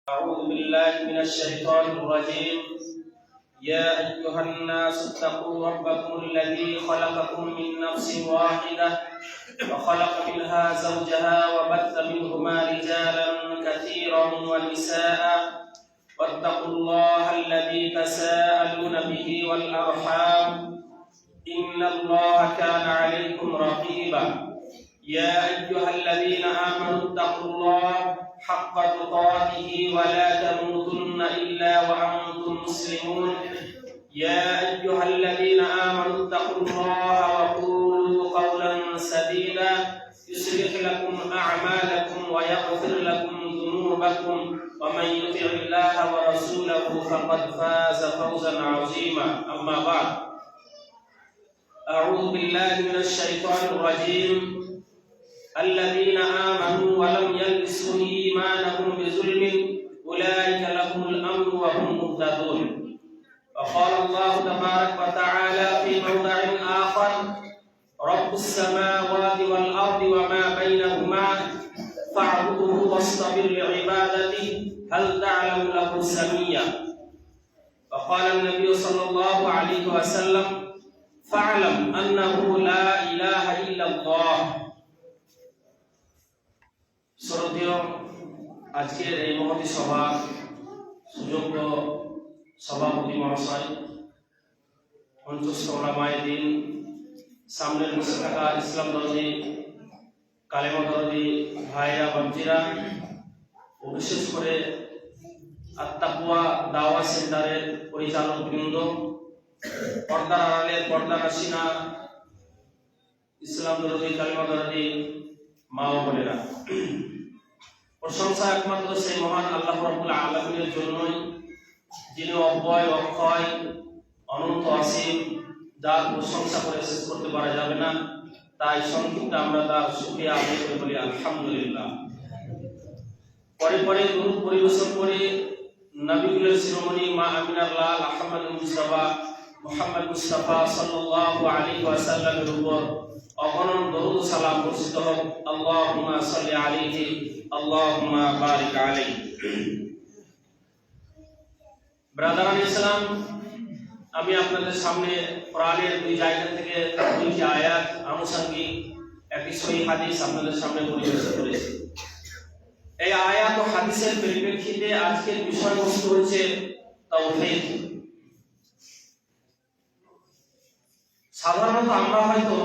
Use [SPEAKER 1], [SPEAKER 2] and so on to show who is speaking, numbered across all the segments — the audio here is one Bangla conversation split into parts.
[SPEAKER 1] أعوذ بالله من الشيطان الرجيم. يا أيها الناس اتقوا ربكم الذي خلقكم من نفس واحدة وخلق منها زوجها وبث منهما رجالا كثيرا ونساء واتقوا الله الذي تساءلون به والأرحام إن الله كان عليكم رقيبا. يا أيها الذين آمنوا اتقوا الله حق تقاته ولا تموتن إلا وأنتم مسلمون. يا أيها الذين آمنوا اتقوا الله وقولوا قولا سديدا يصلح لكم أعمالكم ويغفر لكم ذنوبكم ومن يطع الله ورسوله فقد فاز فوزا عظيما. أما بعد، أعوذ بالله من الشيطان الرجيم. الذين آمنوا ولم يلبسوا إيمانهم بظلم أولئك لهم الأمن وهم مهتدون. وقال الله تبارك وتعالى في موضع آخر: رب السماوات والأرض وما بينهما فاعبده واصطبر لعبادته هل تعلم له سميا. وقال النبي صلى الله عليه وسلم: فاعلم أنه لا إله إلا الله. শ্রদ্ধেয় আজকের এই মহতী সভা সুযোগ্য সভাপতি মহাশয়, মঞ্চস্থ ওলামায়ে দ্বীন, সামনের বসে থাকা ইসলাম দরদি, কালেমা দরদি ভাইরা বাবজিরা ও বিশেষ করে আত্তাকুয়া দাওয়া সেন্টারের পরিচালক বৃন্দ, পর্দার আড়ালের পর্দানাসীনা ইসলাম দরদি, কালেমা দরদি মা ও বোনেরা, প্রশংসা একমাত্র সেই মহান আল্লাহ রাব্বুল আলামিনের জন্যই, যিনি অব্যয়, অক্ষয়, অনন্ত, অসীম, যার প্রশংসা করে শেষ করতে পারা যাবে না। তাই সংক্ষিপ্ত আমরা তার শুকরিয়া আদায় করে বলি আলহামদুলিল্লাহ। পরে পরে দুরূদ পরিবেশন করে নবীকুলের শিরোমণি মা আমিনার লাল আহমদ মুহাম্মদ মুস্তাফা সাল্লাল্লাহু আলাইহি ওয়াসাল্লামের উপর অগণন দরুদ সালাম বর্ষিত হোক। আল্লাহুম্মা সাল্লি আলাইহি আল্লাহুম্মা বারিক আলাইহি। ব্রাদারান ইসলাম, আমি আপনাদের সামনে কোরআনের দুই জায়গা থেকে দুইটি আয়াত আনুষঙ্গিক একটি সহিহ হাদিস আপনাদের সামনে পরিবেশন করেছি। এই আয়াত ও হাদিসের পরিপ্রেক্ষিতে আজকের বিষয়বস্তু হচ্ছে তাওহীদ। সাধারণত আমরা হয়তো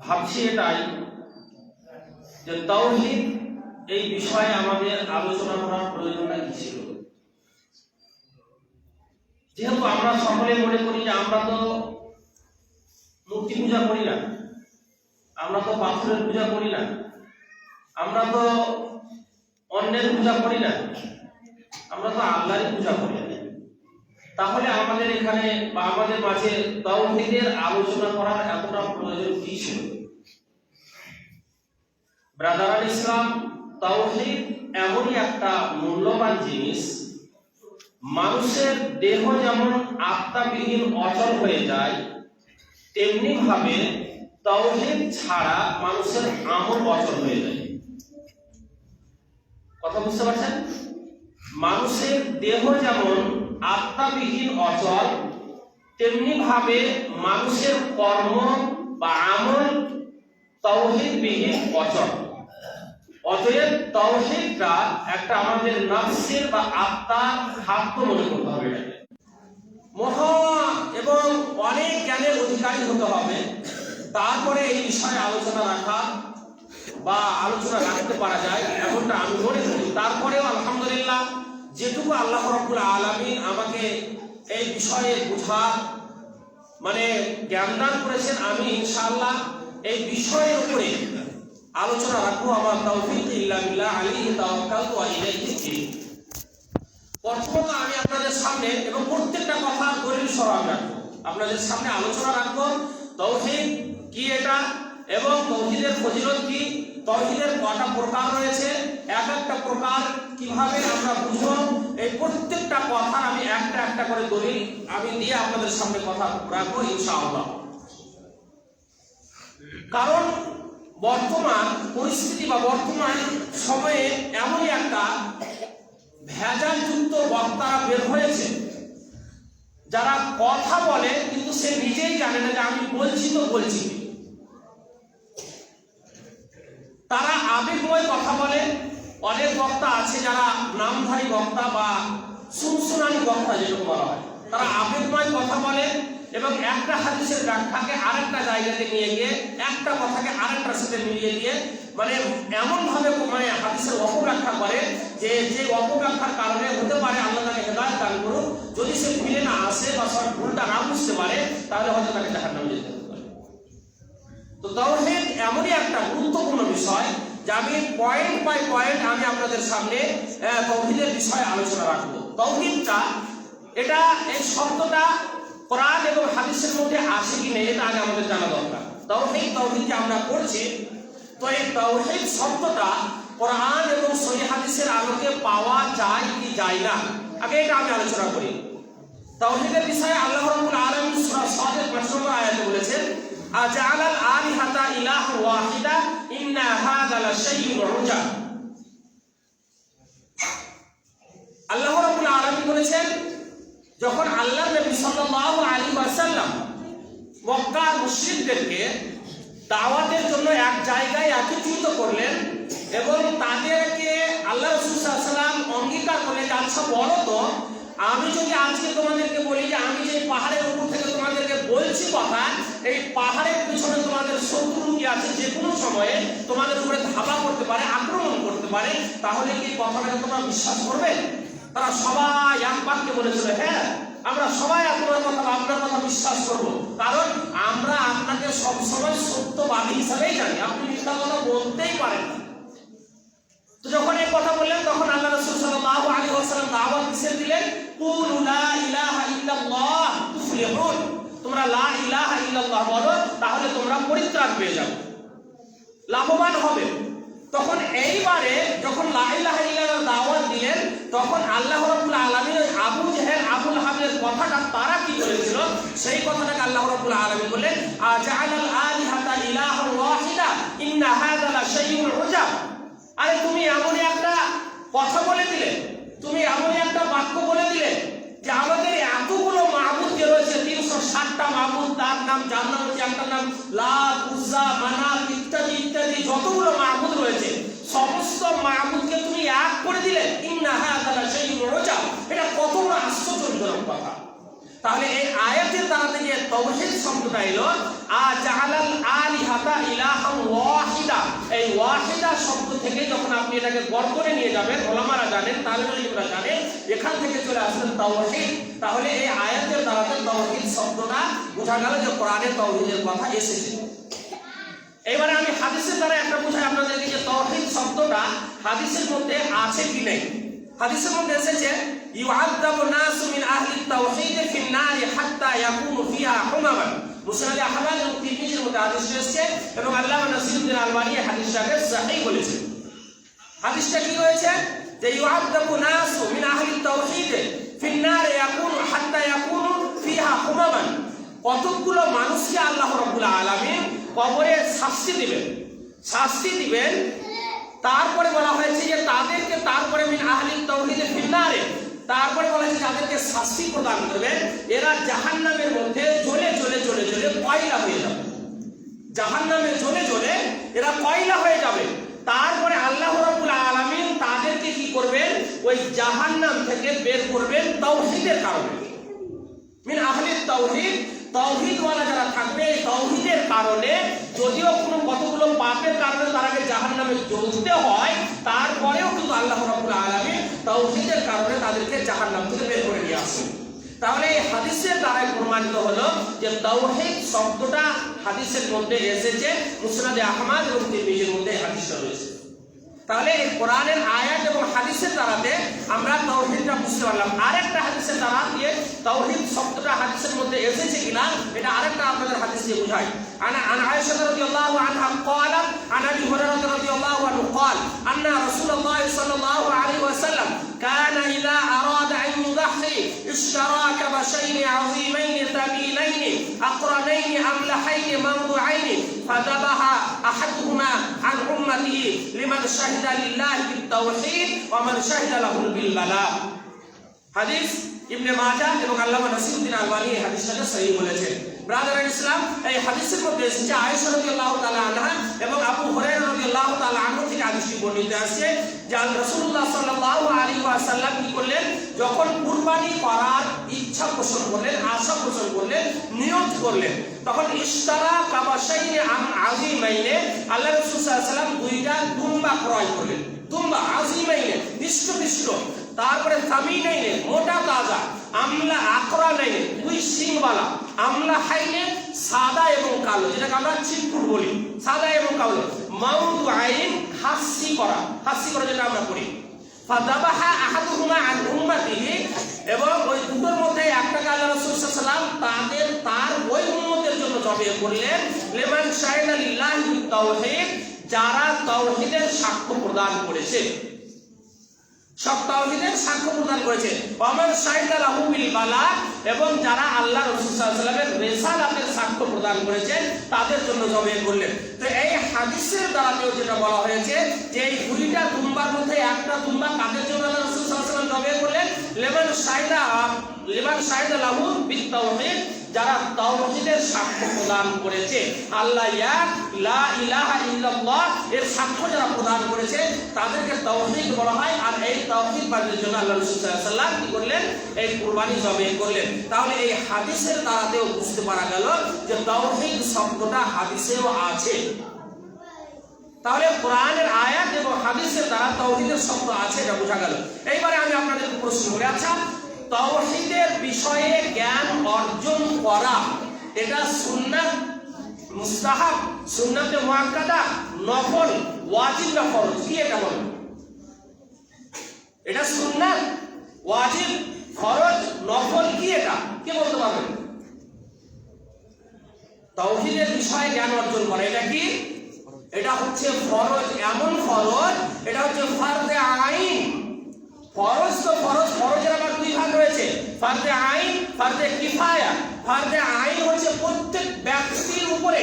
[SPEAKER 1] ভাবছি এটাই যে তাওহীদ এই বিষয়ে আমাদের আলোচনা করার প্রয়োজনটা কি ছিল। যেহেতু আমরা সকলে মনে করি যে আমরা তো মূর্তি পূজা করি না, আমরা তো পাথরের পূজা করি না, আমরা তো অন্যের পূজা করি না, আমরা তো আল্লাহরই পূজা করি। তাহলে আমাদের এখানে বা আমাদের মাঝে তাওহীদের আলোচনা করার এতটা প্রয়োজন কি ছিল? ব্রাদারান ইসলাম, তাওহীদ এমনই একটা মূল্যবান জিনিস, মানুষের দেহ যেমন আত্মাবিহীন অচল হয়ে যায়, তেমনি ভাবে তাওহীদ ছাড়া মানুষের আমল অচল হয়ে যায়। কথা বুঝতে পারছেন? মানুষের দেহ যেমন আত্মাবিহীন অচল, তেমনি ভাবে মানুষের কর্ম বা আমল তাওহীদবিহীন অচল। অতএব তাওহীদটা একটা আমাদের নফসের বা আত্মার খাদ্য মনে করতে হবে। মহা এবং অনেক জ্ঞানের অধিকারী হতে হবে, তারপরে এই বিষয়ে আলোচনা রাখা বা আলোচনা রাখতে পারা যায় এমনটা আমি মনে করি। তারপরেও আলহামদুলিল্লাহ, যেটুকু আল্লাহ রাব্বুল আলামিন আমাকে এই বিষয়ে বোঝার জ্ঞান দান করেছেন, আমি ইনশাআল্লাহ এই বিষয়ের উপরে আলোচনা রাখবো। আমার তাওফীক ইল্লা বিল্লাহ, আলাইহি তাওয়াক্কালতু ওয়া ইলাইহি উনীব। প্রথমত আমি আপনাদের সামনে এবং প্রত্যেকটা কথা দলিল সহ রাখবো, আপনাদের সামনে আলোচনা রাখবো তাওহীদ কি এটা, এবং তাওহীদের ফজিলত কি, তাওহীদের কয়টা প্রকার রয়েছে, এক একটা প্রকার কিভাবে আমরা বুঝবো, এই প্রত্যেকটা কথা আমি একটা একটা করে দলিল আমি দিয়ে আপনাদের সামনে কথা রাখবো ইনশাআল্লাহ। কারণ বর্তমান পরিস্থিতি বা বর্তমান সময়ে ভেজালযুক্ত বক্তারা বের হয়েছে, যারা কথা বলে কিন্তু সে নিজেই জানে না যে আমি বলছি তো বলছি। তারা আবেগময় কথা বলে। অনেক বক্তা আছে যারা নামধারী বক্তা বা সুনসুনানি বক্তা যেটা বলা হয়, তারা আবেগময় কথা বলে এবং একটা হাদিসের ব্যাখ্যাকে আরেকটা জায়গাতে নিয়ে গিয়ে একটা কথাকে আরেকটার সাথে মিলিয়ে দিয়ে মানে এমন ভাবে মানে হাদিসের অপব্যাখ্যা করে যে অপব্যাখ্যার কারণে হতে পারে আল্লাহ তাকে হেদায়েত দান করুক, যদি সে ফিরে না আসে বা সব ভুলটা না বুঝতে পারে তাহলে হয়তো তাকে জাহান্নামে যেতে হতে পারে। তো তাওহীদ এমনই একটা গুরুত্বপূর্ণ বিষয় যে আমি পয়েন্ট বাই পয়েন্ট আমি আপনাদের সামনে তাওহীদের বিষয়ে আলোচনা রাখবো। তাওহীদটা এটা এই শব্দটা কোরআন এবং হাদিসের মধ্যে আছে কি নেই এটা আগে আমাদের জানা দরকার। তাওহীদ যে আমরা করছি, তো এই তাওহীদ শব্দটা কোরআন এবং সহিহ হাদিসের আলোকে পাওয়া যায় কি যায় না, আগে এটা আমি আলোচনা করি। তাওহীদের বিষয়ে আল্লাহ রাব্বুল আলামিন সূরা সাদের ৫ নম্বর আয়াতে বলেছেন, আজআলাল আলিহাতা ইলাহা ওয়াহিদা ইন্না হাযা লাশাইউন উজাব। আল্লাহ রাব্বুল আলামিন বলেছেন, যখন আল্লাহর নবী সাল্লাল্লাহু আলাইহি ওয়াসাল্লাম মক্কার মুশরিকদেরকে দাওয়াতের জন্য এক জায়গায় একত্রিত করলেন এবং তাদেরকে আল্লাহ রাসূল সাল্লাল্লাহু আলাইহি ওয়াসাল্লাম অঙ্গীকার করলেন, আচ্ছা বলো তো, আমি যদি আজকে তোমাদেরকে বলি যে আমি যে পাহাড়ের উপর থেকে তোমাদেরকে বলছি কথা, এই পাহাড়ের পিছনে তোমাদের শত্রু কি আছে, যে কোনো সময়ে তোমাদের উপরে ধাওয়া করতে পারে, আক্রমণ করতে পারে, তাহলে কি কথাটাকে তোমরা বিশ্বাস করবে? তারা সবাই এক বাক্যে বলেছিল, হ্যাঁ আমরা সবাই আপনার কথা বিশ্বাস করব, কারণ আমরা আপনাকে সবসময় সত্যবাদী হিসাবেই জানি, আপনি মিথ্যা কথা বলতেই পারেন না। তো যখন এই কথা বললেন তখন আল্লাহ রাসূল সাল্লাল্লাহু আলাইহি ওয়াসাল্লাম দাওয়াত দিলেন, কুলু লা ইলাহা ইল্লাল্লাহ তুফলিহুন, তোমরা লা ইলাহা ইল্লাল্লাহ বলো, তাহলে তোমরা পরিত্রাণ পেয়ে যাবে, লাভবান হবে। তখন এইবারে যখন লা ইলাহা ইল্লাল্লাহ দাওয়াত দিলেন, তখন আল্লাহ রাব্বুল আলামিন ওই আবু জেহেল আবুল হাবের কথাটা তারা কি করেছিল সেই কথাটাকে আল্লাহ রাব্বুল আলামিন বললেন, আজআলাল আলিহাতা ইলাহা ওয়াহিদা ইন্না হাযা লাশাইউন উজাব। আরে তুমি এমনই একটা কথা বলে দিলে, তুমি এমনই একটা বাক্য বলে দিলে যে আমাদের এতগুলো মাবুদ যে রয়েছে 360টা মাবুদ, তার নাম যার নাম হচ্ছে একটা নাম লাত, উজ্জা, মানাত ইত্যাদি ইত্যাদি যতগুলো মাবুদ রয়েছে সমস্ত মাবুদকে তুমি এক করে দিলে। ইন্না হাযা লাশাইউন উজাব, এটা কত বড় আশ্চর্যজনক কথা। তাহলে এই আয়াতের দ্বারা থেকে তাওহীদ শব্দটা এলো, আজআলাল আলিহাতা ইলাহা ওয়াহিদা। এই ওয়াহিদা শব্দ থেকে যখন আপনি এটাকে গড় করে নিয়ে যাবেন, ওলামারা জানেন, তালিবুল ইলমরা জানেন, এখান থেকে চলে আসবেন তাওহীদ। তাহলে এই আয়াতের দ্বারা তাওহীদ শব্দটা বোঝা গেল যে কোরআনে তাওহীদের কথা এসেছে। এবারে আমি হাদিসের দ্বারা একটা বোঝাই আপনাদেরকে যে তাওহীদ শব্দটা হাদিসের মধ্যে আছে কি নেই। হাদিসের মধ্যে এসেছে, ইউআযাবু নাসু মিন আহলি তাওহীদ ফিন নারি হাত্তা ইয়াকুনু ফিহা হুমামান। মুসনাদ আহমদ এবং তিরমিজির মধ্যে হাদিস এসেছে এবং আল্লামা নাসিরুদ্দিন আলবানী হাদিসটাকে সহিহ বলেছেন। হাদিসটা কি রয়েছে যে ইউআযাবু নাসু মিন আহলি তাওহীদ ফিন নারি ইয়াকুনু হাত্তা ইয়াকুনু ফিহা হুমামান। কতগুলো মানুষকে আল্লাহ রাব্বুল আলামিন কবরে শাস্তি দিবেন। তারপরে বলা হয়েছে যে তাদেরকে তারপরে মিন আহলি তাওহীদ ফিন নারে, তারপরে বলা হয়েছে যাদেরকে শাস্তি প্রদান করবেন এরা জাহান্নামের মধ্যে জ্বলে জ্বলে জ্বলে জ্বলে কয়লা হয়ে যাবে, জাহান্নামে জ্বলে জ্বলে এরা কয়লা হয়ে যাবে। তারপরে আল্লাহ রাব্বুল আলামিন তাদেরকে কি করবেন, ওই জাহান্নাম থেকে বের করবেন তাওহীদের কারণে। মিন আহলি তাওহীদ, তাওহীদওয়ালা যারা থাকবে এই তাওহীদের কারণে, যদিও কোনো কতগুলো পাপের কারণে তারাকে জাহান্নামে জ্বলতে হয়, তারপরেও কিন্তু আল্লাহ রাব্বুল আলামিন তাওহীদের কারণে তাদেরকে জাহান্নাম থেকে বের করে নিয়ে আসেন। তাহলে এই হাদিসের দ্বারাই প্রমাণিত হলো যে তাওহীদ শব্দটা হাদিসের মধ্যে এসেছে, মুসনাদে আহমদ এবং তিরমিজির মধ্যে হাদিসটা রয়েছে। তাহলে এই কোরআনের আয়াত এবং হাদিসের দ্বারাতে আমরা তাওহীদটা বুঝতে পারলাম। আরেকটা হাদিসের দ্বারা দিয়ে তাওহীদ শব্দটা হাদিসের মধ্যে এসেছে কিনা এটা আরেকটা আপনাদের হাদিস দিয়ে বুঝাই। আন আয়েশা রাদিয়াল্লাহু আনহা قالت عن ابي هريره رضي الله عنه قال ان رسول الله صلى الله عليه وسلم كان اذا اراد ان يضحي اشترى كبشين عظيمين ثمينين اقرنين املحين موضوعين ফাযাবাহা আহাদুহুমা আন উম্মতিহি লিমান শাহিদা লিল্লাহি বিত-তাওহীদ ওয়া মান শাহিদা লাহু বিল বালা। হাদিস ইবনে মাজাহ এবং আল্লামা নাসিরউদ্দিন আলবানী এই হাদিসটাকে সহিহ বলেছেন। ব্রাদার ইসলাম, এই হাদিসের মধ্যে এসেছে আয়েশা রাদিয়াল্লাহু তাআলা আনহা এবং আবু হুরায়রা রাদিয়াল্লাহু তাআলা আনহু থেকে হাদিসটি বর্ণিত আছে যে রাসূলুল্লাহ সাল্লাল্লাহু আলাইহি ওয়াসাল্লাম কি করলেন, যখন কুরবানি করার ইচ্ছা পোষণ করলেন, আশা পোষণ করলেন, নিয়ত করলেন, তখন ইশতারা কাবাশাইনে আযীমাইনে আল্লাহ রাসূল সাল্লাল্লাহু আলাইহি ওয়াসাল্লাম দুইটা দুম্বা ক্রয় করলেন। দুম্বা আযীমাইনে হৃষ্টপুষ্ট, তারপরে সামিনাইনে মোটা তাজা, আমলা আকরা নাইনে দুই শিংওয়ালা, আমলা হাইনে সাদা এবং কালো, যেটাকে আমরা চিটকুট বলি, সাদা এবং কালো, মাউদু আইন হাসি করা যেটা আমরা করি। ফাযাবাহা আহাদুহুমা আন উম্মতিহি, এবং ওই দুটোর মধ্যে একটাকে আল্লাহ রাসূল সাল্লাল্লাহু আলাইহি ওয়াসাল্লাম তার ওই উম্মতের জন্য জবে করলেন, লিমান শাহিদা লিল্লাহি বিত-তাওহীদ, যারা তাওহীদের সাক্ষ্য প্রদান করেছে, সব তাওহীদের সাক্ষ্য প্রদান করেছে, ওয়ামান শাহিদা লাহু বিল বালা, এবং যারা আল্লাহ রাসূল সাল্লাল্লাহু আলাইহি ওয়াসাল্লামের রিসালাতের সাক্ষ্য প্রদান করেছেন তাদের জন্য জবে করলেন। তো এই হাদিসের দ্বারাও যেটা বলা হয়েছে যে এই দুইটা দুম্বার মধ্যে একটা দুম্বা কাদের জন্য আল্লাহ রাসূল সাল্লাল্লাহু আলাইহি ওয়াসাল্লাম জবে করলেন, লিমান শাহিদা লাহু বিত তাওহীদ, যারা তাওহীদের সাক্ষ্য প্রদান করেছে, আল্লাহ এক, লা ইলাহা ইল্লাল্লাহ এর সাক্ষ্য যারা প্রদান করেছে তাদেরকে তাওহীদ বলা হয়। আর এই তাওহীদ বাদের জন্য আল্লাহ রাসূল সাল্লাল্লাহু আলাইহি ওয়াসাল্লাম কি করলেন, এই কুরবানি জবে করলেন। তাহলে এই হাদিসের দ্বারাতেও বুঝতে পারা গেল যে তাওহীদ শব্দটা হাদিসেও আছে। তাহলে কোরআনের আয়াত এবং হাদিসের দ্বারা তাওহীদের শব্দ আছে, এটা বোঝা গেল। এইবারে আমি আপনাদের প্রশ্ন করি, আচ্ছা তাওহীদের বিষয়ে জ্ঞান অর্জন করা এটা সুন্নাত, মুস্তাহাব, সুন্নাতে মুআক্কাদা, নফল, ওয়াজিব না ফরজ? কি এটা বলেন? এটা সুন্নাত, ওয়াজিব, ফরজ, নফল কি? এটা কে বলতে পারবেন? তাওহীদের বিষয়ে জ্ঞান অর্জন করা এটা কি? এটা হচ্ছে ফরজ, এমন ফরজ, এটা হচ্ছে ফারদে আইন। ফরজ তো ফরজ, ফরজের আবার দুই ভাগ রয়েছে, ফারদে আইন, ফারদে কিফায়া। ফারদে আইন হচ্ছে প্রত্যেক ব্যক্তির উপরে,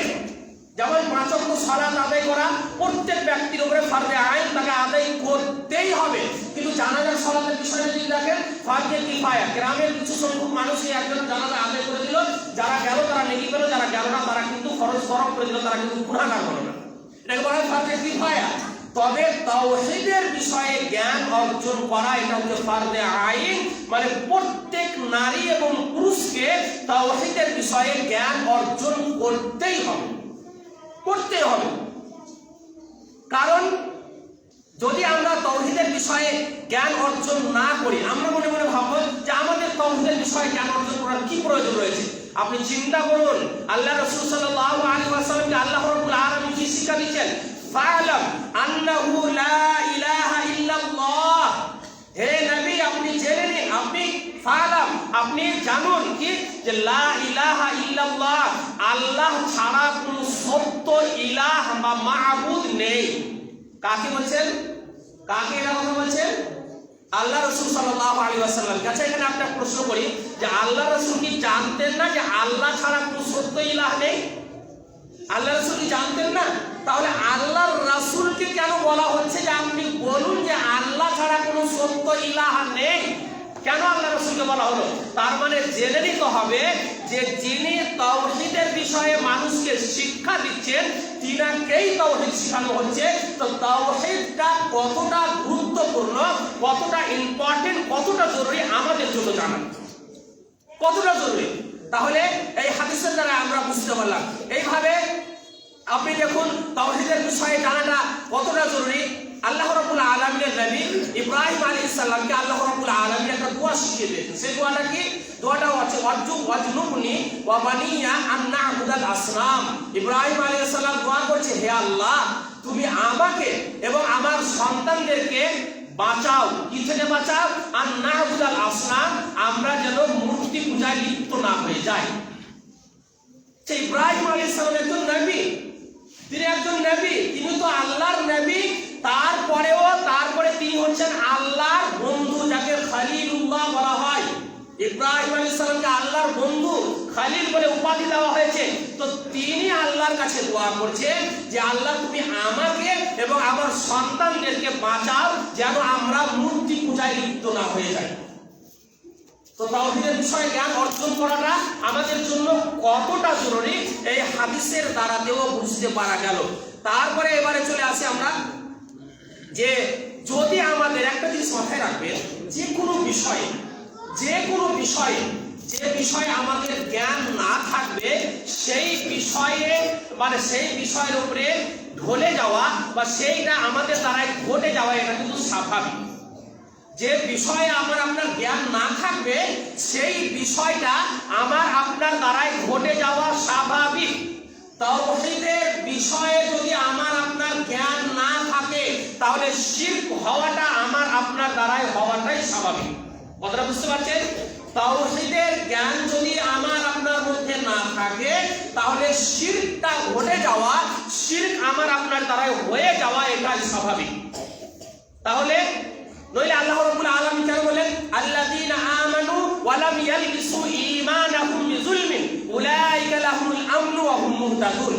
[SPEAKER 1] যেমন 5 ওয়াক্ত সালাত আদায় করা প্রত্যেক ব্যক্তির উপরে ফারদে আইন, তাকে আদায় করতেই হবে। কিন্তু জানাজার সালাতের বিষয়ে যদি দেখেন ফারদে কিফায়া, গ্রামের কিছু সংখ্যক মানুষই একজন জানাজা আদায় করে দিল, যারা গেল তারা নেকি পেল, যারা গেল না তারা কিন্তু ফরজ ফরজ করে দিল, তারা কিন্তু গুনাহগার হলো না। এটাকে বলা হয় ফারদে কিফায়া। তবে তাওহীদের বিষয়ে জ্ঞান অর্জন করা এটা হচ্ছে ফারদে আইন, মানে প্রত্যেক নারী এবং পুরুষকে তাওহীদের বিষয়ে জ্ঞান অর্জন করতেই হবে, করতে হবে। কারণ যদি আমরা তাওহীদের বিষয়ে জ্ঞান অর্জন না করি, আমরা মনে মনে ভাববো যে আমাদের তাওহীদের বিষয়ে জ্ঞান অর্জন করার কি প্রয়োজন রয়েছে। আপনি চিন্তা করুন, আল্লাহ রাসূল সাল্লাল্লাহু আলাইহি ওয়াসাল্লামকে আল্লাহ রাব্বুল আলামিন কি শিক্ষা দিয়েছেন? ফা'লাম আন্নাহু লা ইলাহা ইল্লাল্লাহ, হে নবী আপনি জেনে নিন, আপনি ফা'লাম আপনি জানুন কি, যে লা ইলাহা ইল্লাল্লাহ, আল্লাহ ছাড়া কোনো সত্য ইলাহ বা মাবুদ নেই। কাকে বলছেন? কাকে এটা কথা বলছেন? আল্লাহ রাসূল সাল্লাল্লাহু আলাইহি ওয়াসাল্লাম। আচ্ছা এখানে একটা প্রশ্ন করি, যে আল্লাহ রাসূল কি জানতেন না যে আল্লাহ ছাড়া কোনো সত্য ইলাহ নেই? আল্লাহ রাসূল কি জানতেন না? তাহলে আল্লাহর রাসূলকে কেন বলা হচ্ছে যে আপনি বলুন যে আল্লাহ ছাড়া কোনো সত্য ইলাহ নেই? কেন আল্লাহ রাসূলকে বলা হলো? তার মানে জেনে নিতে হবে যে যিনি তাওহীদের বিষয়ে মানুষকে শিক্ষা দিচ্ছেন তিনাকেই তাওহীদ শেখানো হচ্ছে। তো তাওহীদটা কতটা গুরুত্বপূর্ণ, কতটা ইম্পর্টেন্ট, কতটা জরুরি আমাদের জন্য জানা, কতটা জরুরি। তাহলে এই হাদিসের দ্বারা আমরা বুঝতে পারলাম। এইভাবে আপনি দেখুন তাওহীদের বিষয়ে জানাটা কতটা জরুরি। আল্লাহ রাব্বুল আলামিনের নবী ইব্রাহিম আলাইহিস সালামকে আল্লাহ রাব্বুল আলামিন একটা দোয়া শিখিয়ে দিয়েছেন। সেই দোয়াটা কি? দোয়াটা হচ্ছে ওয়াজনুবনি ওয়া বানিয়া আন না'বুদাল আসনাম। ইব্রাহিম আলাইহিস সালাম দোয়া করছে, হে আল্লাহ তুমি আমাকে এবং আমার সন্তানদেরকে বাঁচাও। কি থেকে বাঁচাও? আন না'বুদাল আসনাম, আমরা যেন মূর্তি পূজায় লিপ্ত না হয়ে যাই। সেই ইব্রাহিম আলাইহিস সালাম একজন নবী, তিনি একজন নবী, তিনি তো আল্লাহর নবী, তারপরে তিনি হচ্ছেন আল্লাহর বন্ধু, যাকে খলিলুল্লাহ বলা হয়। ইব্রাহিম আলাইহিস সালামকে আল্লাহর বন্ধু খালিল বলে উপাধি দেওয়া হয়েছে। তো তিনি আল্লাহর কাছে দোয়া করছেন যে আল্লাহ তুমি আমাকে এবং আমার সন্তানদেরকে বাঁচাও যেন আমরা মূর্তি পূজায় লিপ্ত না হয়ে যাই। তো তাওহীদের বিষয়ে জ্ঞান অর্জন করাটা আমাদের জন্য কতটা জরুরি এই হাদিসের দ্বারাতেও বুঝতে পারা গেল। তারপরে এবারে চলে আসি আমরা যে যদি আমাদের একটা জিনিস মাথায় রাখবেন, যে কোনো বিষয়ে যে বিষয়ে আমাদের জ্ঞান না থাকবে সেই বিষয়ে মানে সেই বিষয়ের উপরে ঢলে যাওয়া বা সেইটা আমাদের দ্বারাই ঘটে যাওয়া এটা কিন্তু স্বাভাবিক। যে বিষয়ে আমার আপনার জ্ঞান না থাকবে সেই বিষয়টা আমার আপনার দ্বারাই ঘটে যাওয়া স্বাভাবিক। তাওহীদের বিষয়ে যদি আমার আপনার জ্ঞান না থাকে তাহলে শিরক হওয়াটা আমার আপনার দ্বারাই হওয়াটাই স্বাভাবিক। কথাটা বুঝতে পারছেন? তাওহীদের জ্ঞান যদি আমার আপনার মধ্যে না থাকে তাহলে শিরকটা ঘটে যাওয়া, শিরক আমার আপনার দ্বারাই হয়ে যাওয়া এটাই স্বাভাবিক। তাহলে নইলে আল্লাহ রাব্বুল আলামিন কেন বলেন আল্লাযীনা আমানু ওয়া লাম ইয়ালবিসু ঈমানাহুম বিযুলমিন উলাইকা লাহুমুল আমনু ওয়া হুম মুহতাদুন।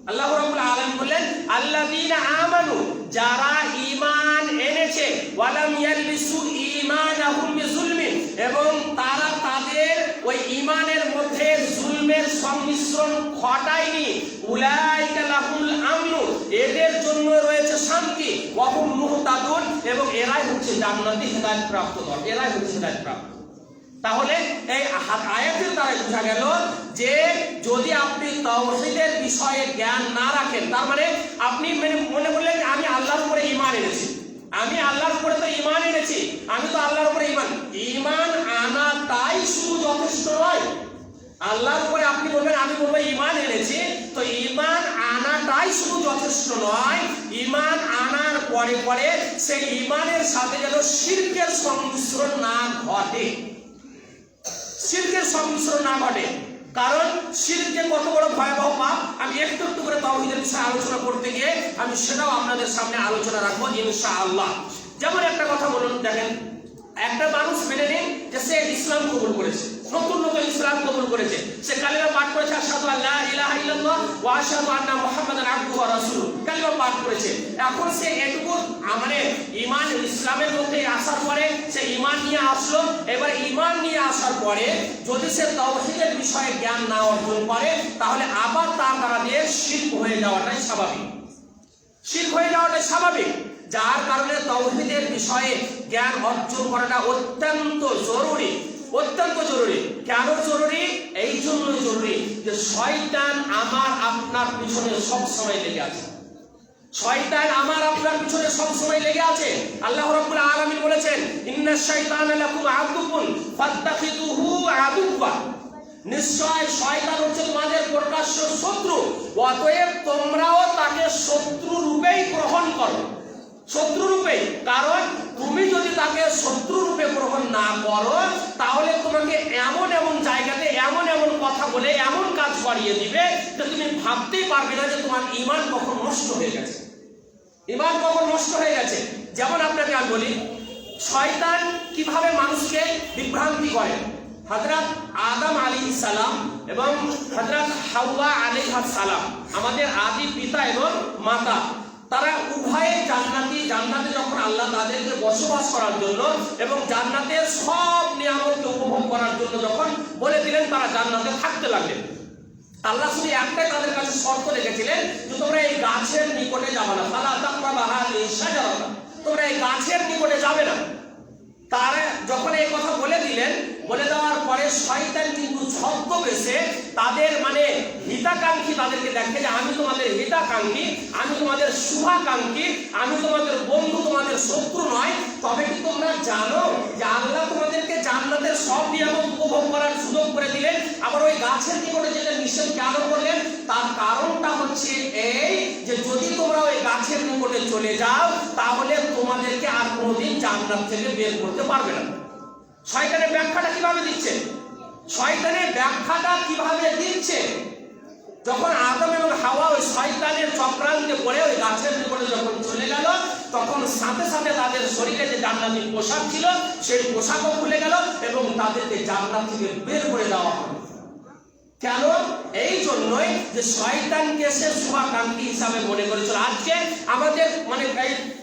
[SPEAKER 1] আল্লাহ রাব্বুল আলামিন বলেন আল্লাযীনা আমানু, যারা ঈমান এনেছে, ওয়া লাম ইয়ালবিসু ঈমানাহুম বিযুলমিন, এবং তারা তাদের ওই ঈমানের মধ্যে জুলমের সংমিশ্রণ ঘটায়নি, উলাইকা লাহুমুল আমনু, এদের জন্য রয়েছে শান্তি, ওয়া হুম মুহতাদুন, এবং এরাই হচ্ছে জান্নাতি হেদায়েত প্রাপ্ত দল, এরাই হচ্ছে হেদায়েত প্রাপ্ত। তাহলে এই আয়াতের দ্বারা বোঝা গেল যে যদি আপনি তাওহীদের বিষয়ে জ্ঞান না রাখেন, তার মানে আপনি মনে করলেন যে আমি আল্লাহর উপরে ঈমান এনেছি, আমি আল্লাহর উপরে তো ঈমান এনেছি, আমি তো আল্লাহর উপরে ঈমান আনাটাই শুধু যথেষ্ট নয়। আল্লাহর উপরে আপনি বলবেন আমি বলবো ঈমান এনেছি, তো ঈমান আনাটাই শুধু যথেষ্ট নয়, ঈমান আনার পরে পরে সেই ঈমানের সাথে যেন শিরকের সংমিশ্রণ না ঘটে, শিরকের সংমিশ্রণ না ঘটে। কারণ শিরক যে কত বড় ভয়াবহ পাপ আমি একটু একটু করে তাওহীদের বিষয়ে আলোচনা করতে গিয়ে আমি সেটাও আপনাদের সামনে আলোচনা রাখবো ইনশাআল্লাহ। যেমন একটা কথা বলুন, দেখেন একটা মানুষ মেনে নিন যে সে ইসলাম কবুল করেছে, নতুন নতুন ইসলাম কবুল করেছে, সে কালিমা পাঠ করেছে আশহাদু আল্লা ইলাহা ইল্লাল্লাহ ওয়া আশহাদু আন্না মুহাম্মাদান আবদুহু ওয়া রাসূলুহু, কালিমা পাঠ করেছে। এখন সে এটুকু মানে ঈমান ইসলামের মধ্যে আসার পরে সে ঈমান নিয়ে আসলো। এবার ঈমান নিয়ে আসার পরে যদি সে তাওহীদের বিষয়ে জ্ঞান না অর্জন করে তাহলে আবার তার দ্বারা দিয়ে শিরক হয়ে যাওয়াটাই স্বাভাবিক, শিরক হয়ে যাওয়াটাই স্বাভাবিক। যার কারণে তাওহীদের বিষয়ে জ্ঞান অর্জন করাটা অত্যন্ত জরুরি, অত্যন্ত জরুরি। কেন জরুরি? এই জন্য জরুরি যে শয়তান আমার আপনার পিছনে সব সময় লেগে আছে, শয়তান আমার আপনার পিছনে সব সময় লেগে আছে। আল্লাহ রাব্বুল আলামিন বলেছেন ইন্নাশ শাইতানা লাকুম আদুউন ফাত্তাখিযুহু আদুওয়া, নিশ্চয় শয়তান হচ্ছে তোমাদের প্রকাশ্য শত্রু, অতএব তোমরাও তাকে শত্রু রূপেই গ্রহণ করো, শত্রু রূপে। কারণ তুমি যদি তাকে শত্রু রূপে গ্রহণ না করো তাহলে তোমাকে এমন এমন জায়গাতে এমন এমন কথা বলে এমন কাজ করিয়ে দিবে যে তুমি ভাবতেই পারবে না যে তোমার ঈমান কখন নষ্ট হয়ে গেছে, ঈমান কখন নষ্ট হয়ে গেছে। যেমন আপনাকে আমি বলি, শয়তান কিভাবে মানুষকে বিভ্রান্তি করে। হযরত আদম আলাইহিস সালাম এবং হযরত হাওয়া আলাইহিস সালাম, আমাদের আদি পিতা এবং মাতা, তারা উভয়ে জান্নাতে যখন আল্লাহ তাদেরকে বসবাস করার জন্য এবং জান্নাতের সব নিয়ামতকে উপভোগ করার জন্য যখন বলে দিলেন, তারা জান্নাতে থাকতে লাগলেন। আল্লাহ শুধু একটাই তাদের কাছে শর্ত রেখেছিলেন যে তোমরা এই গাছের নিকটে যাবে না, ফালা তাকরাবা হাযিহি শাজারাতা, তোমরা এই গাছের নিকটে যাবে না। তারা যখন এই কথা বলে দিলেন, বলে দেওয়ার পরে শয়তান কিন্তু ছদ্মবেশে তাদের মানে হিতাকাঙ্ক্ষী তাদেরকে দেখে যে আমি তোমাদের হিতাকাঙ্ক্ষী, আমি তোমাদের শুভাকাঙ্ক্ষী, আমি তোমাদের বন্ধু, তোমাদের শত্রু নয়। তবে কি তোমরা জানো যে আল্লাহ তোমাদেরকে জান্নাতের সব নিয়ামত উপভোগ করার সুযোগ করে দিলেন, আবার ওই গাছের নিকটে যেটা নিষেধ কেন করলেন? তার কারণটা হচ্ছে এই যে যদি তোমরা ওই গাছের নিকটে চলে যাও তাহলে তোমাদেরকে আর কোনোদিন জান্নাত থেকে বের করতে পারবে না। শয়তানের ব্যাখ্যাটা কিভাবে দিচ্ছে? শয়তানের ব্যাখ্যাটা কিভাবে দিচ্ছে? যখন আদম এবং হাওয়া ওই শয়তানের চক্রান্তে পড়ে ওই গাছের নিকটে যখন চলে গেল, তখন সাথে সাথে তাদের শরীরে যে জান্নাতি পোশাক ছিল সেই পোশাকও খুলে গেল এবং তাদেরকে জান্নাত থেকে বের করে দেওয়া হলো। কেন? এই জন্যই যে শয়তানকে সে শুভাকাঙ্ক্ষী হিসাবে মনে করেছিল। আজকে আমাদের মানে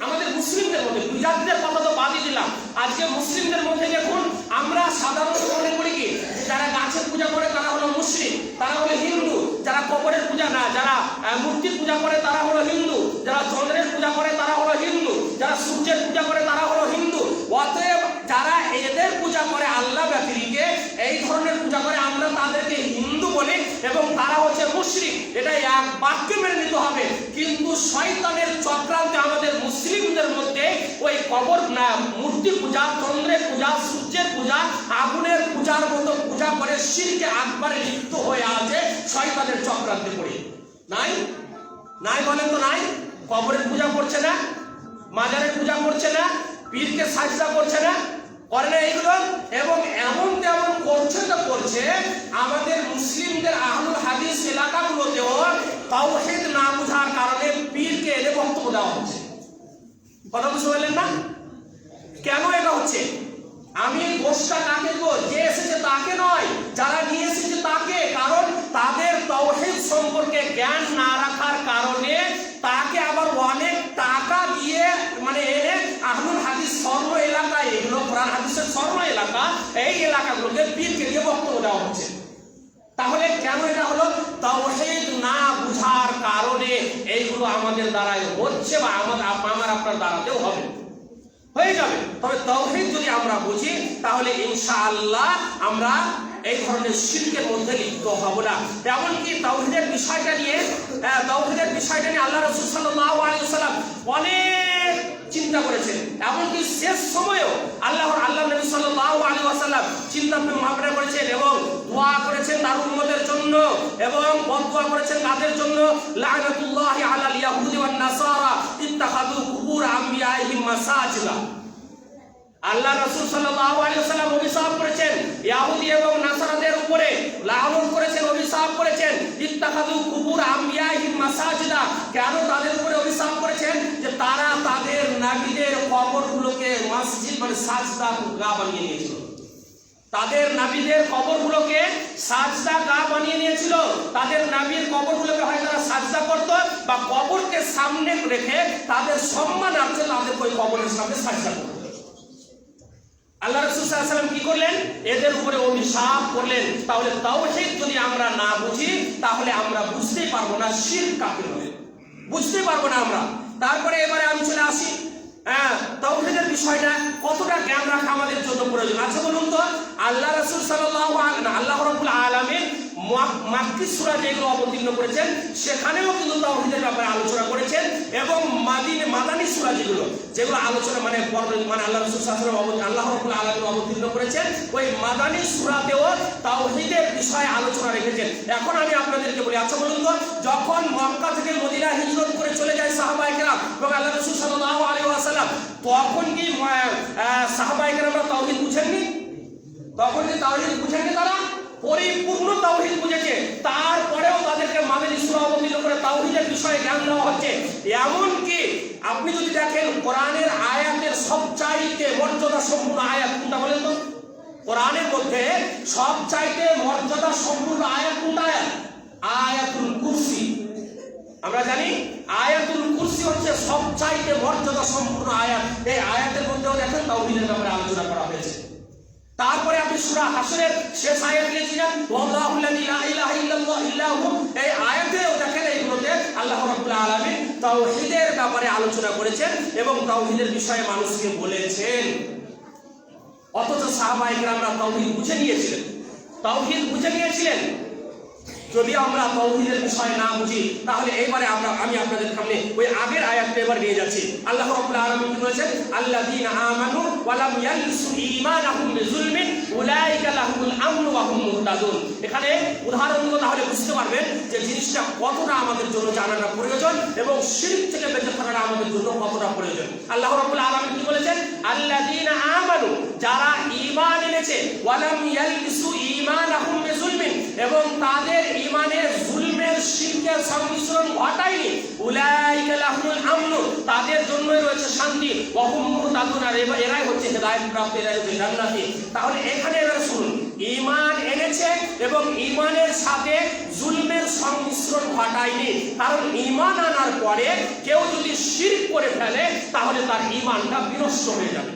[SPEAKER 1] আমাদের মুসলিমদের মধ্যে, বিজাতিদের কথা তো বাদই দিলাম, আজকে মুসলিমদের মধ্যে দেখুন আমরা সাধারণত মনে করি কি যারা গাছের পূজা করে তারা হলো মুসলিম, তারা হলো হিন্দু, যারা কবরের পূজা না, যারা মূর্তির পূজা করে তারা হলো হিন্দু, যারা চন্দ্রের পূজা করে তারা হলো হিন্দু, যারা সূর্যের পূজা করে তারা হলো হিন্দু। অতএব যারা এদের পূজা করে আল্লাহ ব্যতিরিকে, এই ধরনের পূজা করে, আমরা তাদেরকে হিন্দু বলি এবং তারা হচ্ছে মুশরিক। এটা এক বাক্যে মেনে নিতে হবে। কিন্তু শয়তানের চক্রান্তে আমাদের মুসলিমদের মধ্যে ওই কবর না, মূর্তি পূজা, চন্দ্রের পূজা, সূর্যের পূজা, আগুনের পূজার মতো পূজা করে শিরকে আকবারে লিপ্ত হয়ে আছে শয়তানের চক্রান্তে পড়ে। নাই নাই বলেন তো নাই? কবরের পূজা করছে না, মাজারের পূজা করছে না, পীরকে সাজদা করছে না, করে না এইগুলো? এবং এমন তেমন করছে তো করছে আমাদের মুসলিমদের আহলুল হাদিস এলাকাগুলোতেও তাওহীদ না বুঝার কারণে পীরকে এনে বক্তব্য দেওয়া হচ্ছে। কথা বুঝতে পারলেন না? কেন এটা হচ্ছে? আমি দোষটা কাকে দেব? যে এসেছে তাকে নয়, যারা নিয়ে এসেছে তাকে। কারণ তাদের তাওহীদ সম্পর্কে জ্ঞান না রাখার কারণে তাকে আবার অনেক টাকা দিয়ে মানে এনে আহলুল হাদিস সর্ব এলাকা, এগুলো কোরআন হাদিসের সর্ব এলাকা, এই এলাকাগুলোকে পীরকে দিয়ে বক্তব্য দেওয়া হচ্ছে। তাহলে কেন এটা হলো? তাওহীদ না বুঝার কারণে এইগুলো আমাদের দ্বারাই হচ্ছে, বা আমার আপনার দ্বারাতেও হবে, হয়ে যাবে। তবে তাওহীদ যদি আমরা বুঝি তাহলে ইনশাআল্লাহ আমরা এই ধরনের শিরকের মধ্যে লিপ্ত হব না। এমনকি তাওহীদের বিষয়টা নিয়ে আল্লাহ রাসূল সাল্লাল্লাহু আলাইহি ওয়াসাল্লাম অনেক চিন্তা করেছেন। এমনকি শেষ সময়েও আল্লাহ নবী সাল্লাল্লাহু আলাইহি ওয়াসাল্লাম চিন্তা ভাবনা করেছেন এবং দোয়া করেছেন তার উম্মতের জন্য, এবং বদদোয়া করেছেন তাদের জন্য। লানাতুল্লাহি আলাল ইয়াহুদি ওয়ান নাসারা ইত্তাখাযু কুবুর আমবিয়াইহিম মাসাজিদা। আল্লাহ রাসূল সাল্লাল্লাহু আলাইহি ওয়াসাল্লাম অভিশাপ করেছেন ইহুদি এবং নাসারাদের উপরে, লানত করেছেন, অভিশাপ করেছেন। ইত্তাখাযু কুবুর আমবিয়াইহিম মাসাজিদা। কেন তাদের উপরে অভিশাপ করেছেন? যে তারা তাদের নবীদের কবরগুলোকে মসজিদ মানে সাজদা গা বানিয়ে নিয়েছিল। তাদের নবীদের কবরগুলোকে সাজদা গা বানিয়ে নিয়েছিল। তাদের নবীর কবরগুলোকে হয় তারা সাজদা করত, বা কবরকে সামনে রেখে তাদের সম্মানার্থে তাদের ওই কবরের সামনে সাজদা করত। আল্লাহ রাসূল সাল্লাল্লাহু আলাইহি ওয়াসাল্লাম কি করলেন? এদের উপরে অভিশাপ করলেন। তাহলে তাওহীদ যদি আমরা না বুঝি তাহলে আমরা বুঝতেই পারবো না শিরক কাকে বলে, বুঝতে পারবো না আমরা। তারপরে এবারে আমি চলে আসি তাওহীদের বিষয়টা কতটা জ্ঞান রাখা আমাদের জন্য প্রয়োজন আছে বলুন তো। আল্লাহ রাসূল সাল্লাল্লাহু আলাইহি ওয়াসাল্লাম, আল্লাহ রাব্বুল আলামিন মাক্কি সূরা যেগুলো অবতীর্ণ করেছেন সেখানেও কিন্তু তাওহীদের ব্যাপারে আলোচনা করেছেন, এবং মাদানী সূরা যেগুলো আলোচনা মানে আল্লাহ রাসূল সাল্লাল্লাহু আলাইহি ওয়াসাল্লাম আল্লাহ রাব্বুল আলামিন অবতীর্ণ করেছেন, ওই মাদানী সূরাতেও তাওহীদের বিষয়ে আলোচনা রেখেছেন। এখন আমি আপনাদেরকে বলি, আচ্ছা বলুন তো, যখন মক্কা থেকে মদিনা হিজরত করে চলে যায় সাহাবায়ে কেরাম এবং আল্লাহ রাসূল সাল্লাল্লাহু আলাইহি ওয়াসাল্লাম, তখন কি সাহাবায়ে কেরামরা তাওহীদ বুঝেননি? তখন কি তাওহীদ বুঝেননি? তারা পরিপূর্ণ তাওহীদ বুঝেছে। তারপরেও তাদেরকে মাদানী সূরা অবতীর্ণ করে তাওহীদের বিষয়ে জ্ঞান দেওয়া হচ্ছে। এমন কি আপনি যদি দেখেন কোরআনের আয়াতের সবচাইতে মর্যাদা সম্পূর্ণ আয়াত কোনটা বলেন তো? কোরআনের মধ্যে সবচাইতে মর্যাদা সম্পূর্ণ আয়াত কোনটা? আয়াতুল কুরসি। আমরা জানি আয়াতুল কুরসি হচ্ছে সবচাইতে মর্যাদা সম্পূর্ণ আয়াত। এই আয়াতের মধ্যেও দেখেন তাওহীদের ব্যাপারে আলোচনা করা হয়েছে। তারপরে আপনি সূরা হাসরের শেষ আয়াত দিয়েছিলেন ওয়াল্লাহু লা ইলাহা ইল্লাল্লাহু, এই আয়াতেও দেখেন এইগুলোতে আল্লাহ রাব্বুল আলামিন তাওহীদের ব্যাপারে আলোচনা করেছেন এবং তাওহীদের বিষয়ে মানুষকে বলেছেন। অথচ সাহাবায়ে কেরামরা তাওহীদ বুঝে নিয়েছিলেন। যদি আমরা তাওহীদের বিষয় না বুঝি তাহলে এবারে আমি আপনাদের সামনে ওই আগের আয়াতটা এবার নিয়ে যাচ্ছি। আল্লাহ রাব্বুল আলামিন কি বলেছেন? আল্লাযীনা আমানু ওয়া লাম ইয়ালবিসু ঈমানাহুম বিযুলমিন উলাইকা লাহুমুল আমনু ওয়া হুম মুহতাদুন। এখানে উদাহরণ দিয়ে তাহলে বুঝতে পারবেন যে জিনিসটা কতটা আমাদের জন্য জানাটা প্রয়োজন এবং শিরক থেকে বেঁচে থাকাটা আমাদের জন্য কতটা প্রয়োজন। আল্লাহ রাব্বুল আলামিন কি বলেছেন? আল্লাযীনা আমানু, যারা ঈমান এনেছে, ওয়া লাম ইয়ালবিসু ঈমানাহুম বিযুলমিন, এবং তাদের ঈমানে জুলমের শিরকের সংমিশ্রণ ঘটায়নি, উলাইকা লাহুমুল আমনু, তাদের জন্যই রয়েছে শান্তি, ওয়া হুম মুহতাদুন, আর এরাই হচ্ছে হেদায়েত প্রাপ্ত, এরাই হচ্ছে জান্নাতি। তাহলে এখানে এবার শুনুন, ঈমান এনেছে এবং ঈমানের সাথে জুলমের সংমিশ্রণ ঘটায়নি। কারণ ঈমান আনার পরে কেউ যদি শিরক করে ফেলে তাহলে তার ঈমানটা বিনষ্ট হয়ে যাবে।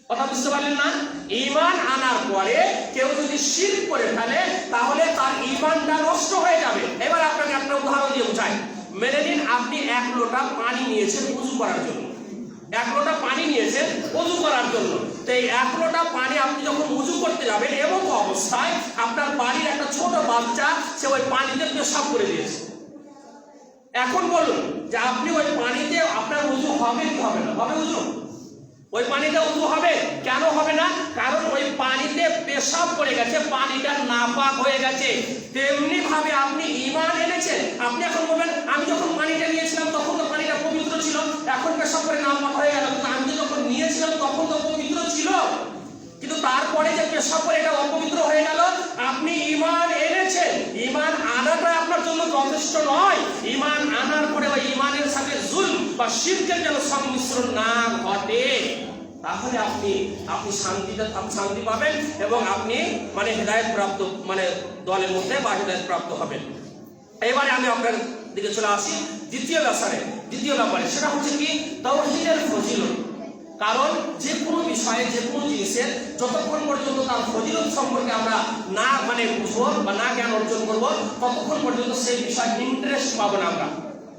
[SPEAKER 1] কথা বুঝতে পারলেন না? ঈমান আনার পরে কেউ যদি শিরক করে ফেলে তাহলে তার ঈমানটা নষ্ট হয়ে যাবে। এবার আপনাকে একটা উদাহরণ দিয়ে বোঝাই। মেনে নিন আপনি 1 লোটা পানি নিয়েছেন ওযু করার জন্য। 1 লোটা পানি নিয়েছেন ওযু করার জন্য। তো এই 1 লোটা পানি আপনি যখন ওযু করতে যাবেন এমন অবস্থায় আপনার বাড়ির একটা ছোট বাচ্চা সে ওই পানিতে পেশাব করে দিয়েছে। এখন বলুন যে আপনি ওই পানিতে আপনার ওযু হবে কি হবে না? হবে ওযু? ওই পানিতে ওযু হবে। কেন হবে না? কারণ ওই পানিতে পেশাব করে গেছে, পানিটা নাপাক হয়ে গেছে। তেমনি ভাবে আপনি ঈমান এনেছেন। আপনি এখন বলবেন আমি যখন পানিটা নিয়েছিলাম তখন তো পানিটা পবিত্র ছিল, এখন পেশাব করে নাপাক হয়ে গেল। কিন্তু আমি যখন নিয়েছিলাম তখন তো পবিত্র ছিল, কিন্তু তারপরে যে পেশাব করে এটা অপবিত্র হয়ে গেল। আপনি ঈমান এনেছেন, ঈমান আনাটা আপনার জন্য যথেষ্ট নয়। ঈমান আনার পরে ওই ঈমানের সাথে জুলম বা শিরকের যেন সংমিশ্রণ না ঘটে, তাহলে আপনি শান্তি পাবেন এবং আপনি মানে হেদায়েত প্রাপ্ত মানে দলের মধ্যে বা হেদায়েত প্রাপ্ত হবেন। এবারে আমি আপনার দিকে চলে আসি দ্বিতীয় ব্যাপারে। সেটা হচ্ছে কি তাওহীদের ফজিলত। কারণ যে কোনো বিষয়ে যে কোনো জিনিসের যতক্ষণ পর্যন্ত তার ফজিলত সম্পর্কে আমরা না মানে বুঝবো বা না জ্ঞান অর্জন করবো ততক্ষণ পর্যন্ত সেই বিষয়ে ইন্টারেস্ট পাবো না, আমরা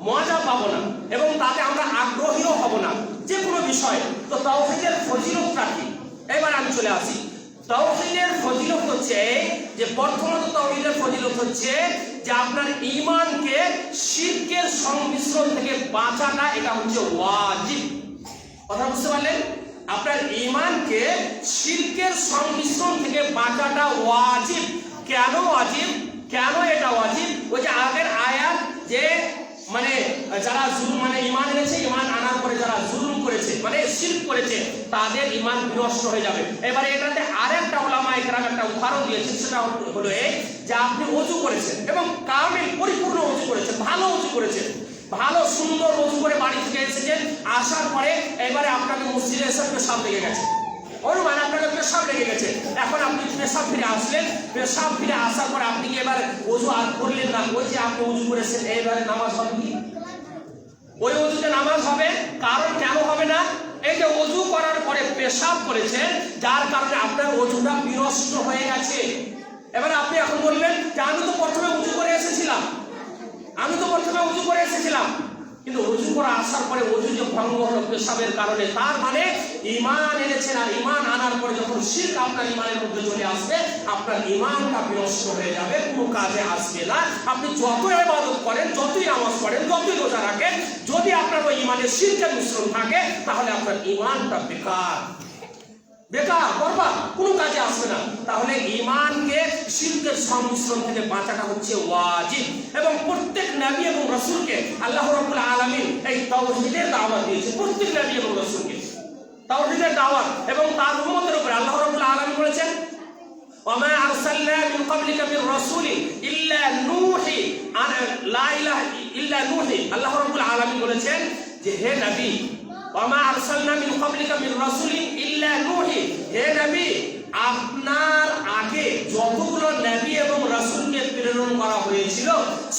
[SPEAKER 1] মজা পাবো না এবং তাতে আমরা আগ্রহীও হব না যে কোনো বিষয়ে। তো তাওহীদের ফজিলতটা কি? এবার আমি চলে আসি। তাওহীদের ফজিলত হচ্ছে যে প্রথমত তাওহীদের ফজিলত হচ্ছে যে আপনার ঈমানকে শিরকের সংমিশ্রণ থেকে বাঁচাটা এটা হচ্ছে ওয়াজিব। কথা বুঝতে পারলেন? আপনার ঈমানকে শিরকের সংমিশ্রণ থেকে বাঁচাটা ওয়াজিব। কেন ওয়াজিব? কেন এটা ওয়াজিব? ওই যে আগের আয়াত যে মানে যারা জুলুম মানে ঈমান এনেছে, ঈমান আনার পরে যারা জুলুম করেছে মানে শিরক করেছে তাদের ঈমান বিনষ্ট হয়ে যাবে। এবারে এটাতে আরেকটা উলামায়ে কেরাম একটা উদাহরণ দিয়েছেন। সেটা হলো এই যে আপনি ওযু করেছেন এবং কামিল পরিপূর্ণ ওযু করেছেন, ভালো ওযু করেছেন, ভালো সুন্দর ওযু করে বাড়ি থেকে এসেছেন, আসার পরে এবারে আপনাকে মসজিদে এসে পেশাব লেগে গেছে। অনুমান আপনাকে পেশাব লেগে গেছে। এখন আপনি পেশাব ফিরে আসলেন, পেশাব ফিরে আসার পরে আপনি কি এবার ওযু আর করলেন না? ওই যে আপনি ওযু করেছেন এবারে নামাজ হবে কি? ওই ওযুতে নামাজ হবে। কারণ কেন হবে না? এই যে ওযু করার পরে পেশাব করেছেন যার কারণে আপনার ওযুটা বিনষ্ট হয়ে গেছে। এবারে আপনি এখন বলবেন যে আমি তো প্রথমে ওযু করে এসেছিলাম, কিন্তু ওযু করে আসার পরে ওযু যে ভঙ্গ হলো পেশাবের কারণে, তার মানে ঈমান এনেছেন আর ঈমান আনার পরে যখন শিরক আপনার ঈমানের মধ্যে চলে আসবে আপনার ঈমানটা বিনষ্ট হয়ে যাবে, কোনো কাজে আসবে না। আপনি যতই ইবাদত করেন, যতই নামাজ পড়েন, যতই রোজা রাখেন, যদি আপনার ওই ঈমানে শিরকের মিশ্রণ থাকে তাহলে আপনার ঈমানটা বেকার, বরবাদ, কোনো কাজে আসবে না। তাহলে ঈমানকে শিরকের সংমিশ্রণ থেকে বাঁচাটা হচ্ছে ওয়াজিব। এবং প্রত্যেক নবী এবং রাসূলকে আল্লাহ রাব্বুল আলামিন এই তাওহীদের দাওয়াত দিয়েছে। প্রত্যেক নবী এবং রাসূলকে তাওহীদের দাওয়াত এবং তার উম্মতের উপরে আল্লাহ রাব্বুল আলামিন বলেছেন ওয়ামা আরসালনা মিন ক্বাবলিকা মির রাসূলিন ইল্লা নূহি লা ইলাহা ইল্লা নূহি। আল্লাহ রাব্বুল আলামিন বলেছেন যে হে নবী, ওয়ামা আরসালনা মিন ক্বাবলিকা মির রাসূলিন ইল্লা নূহি, হে নবী আপনার আগে যতগুলো নবী এবং রাসূলকে প্রেরণ করা হয়েছিল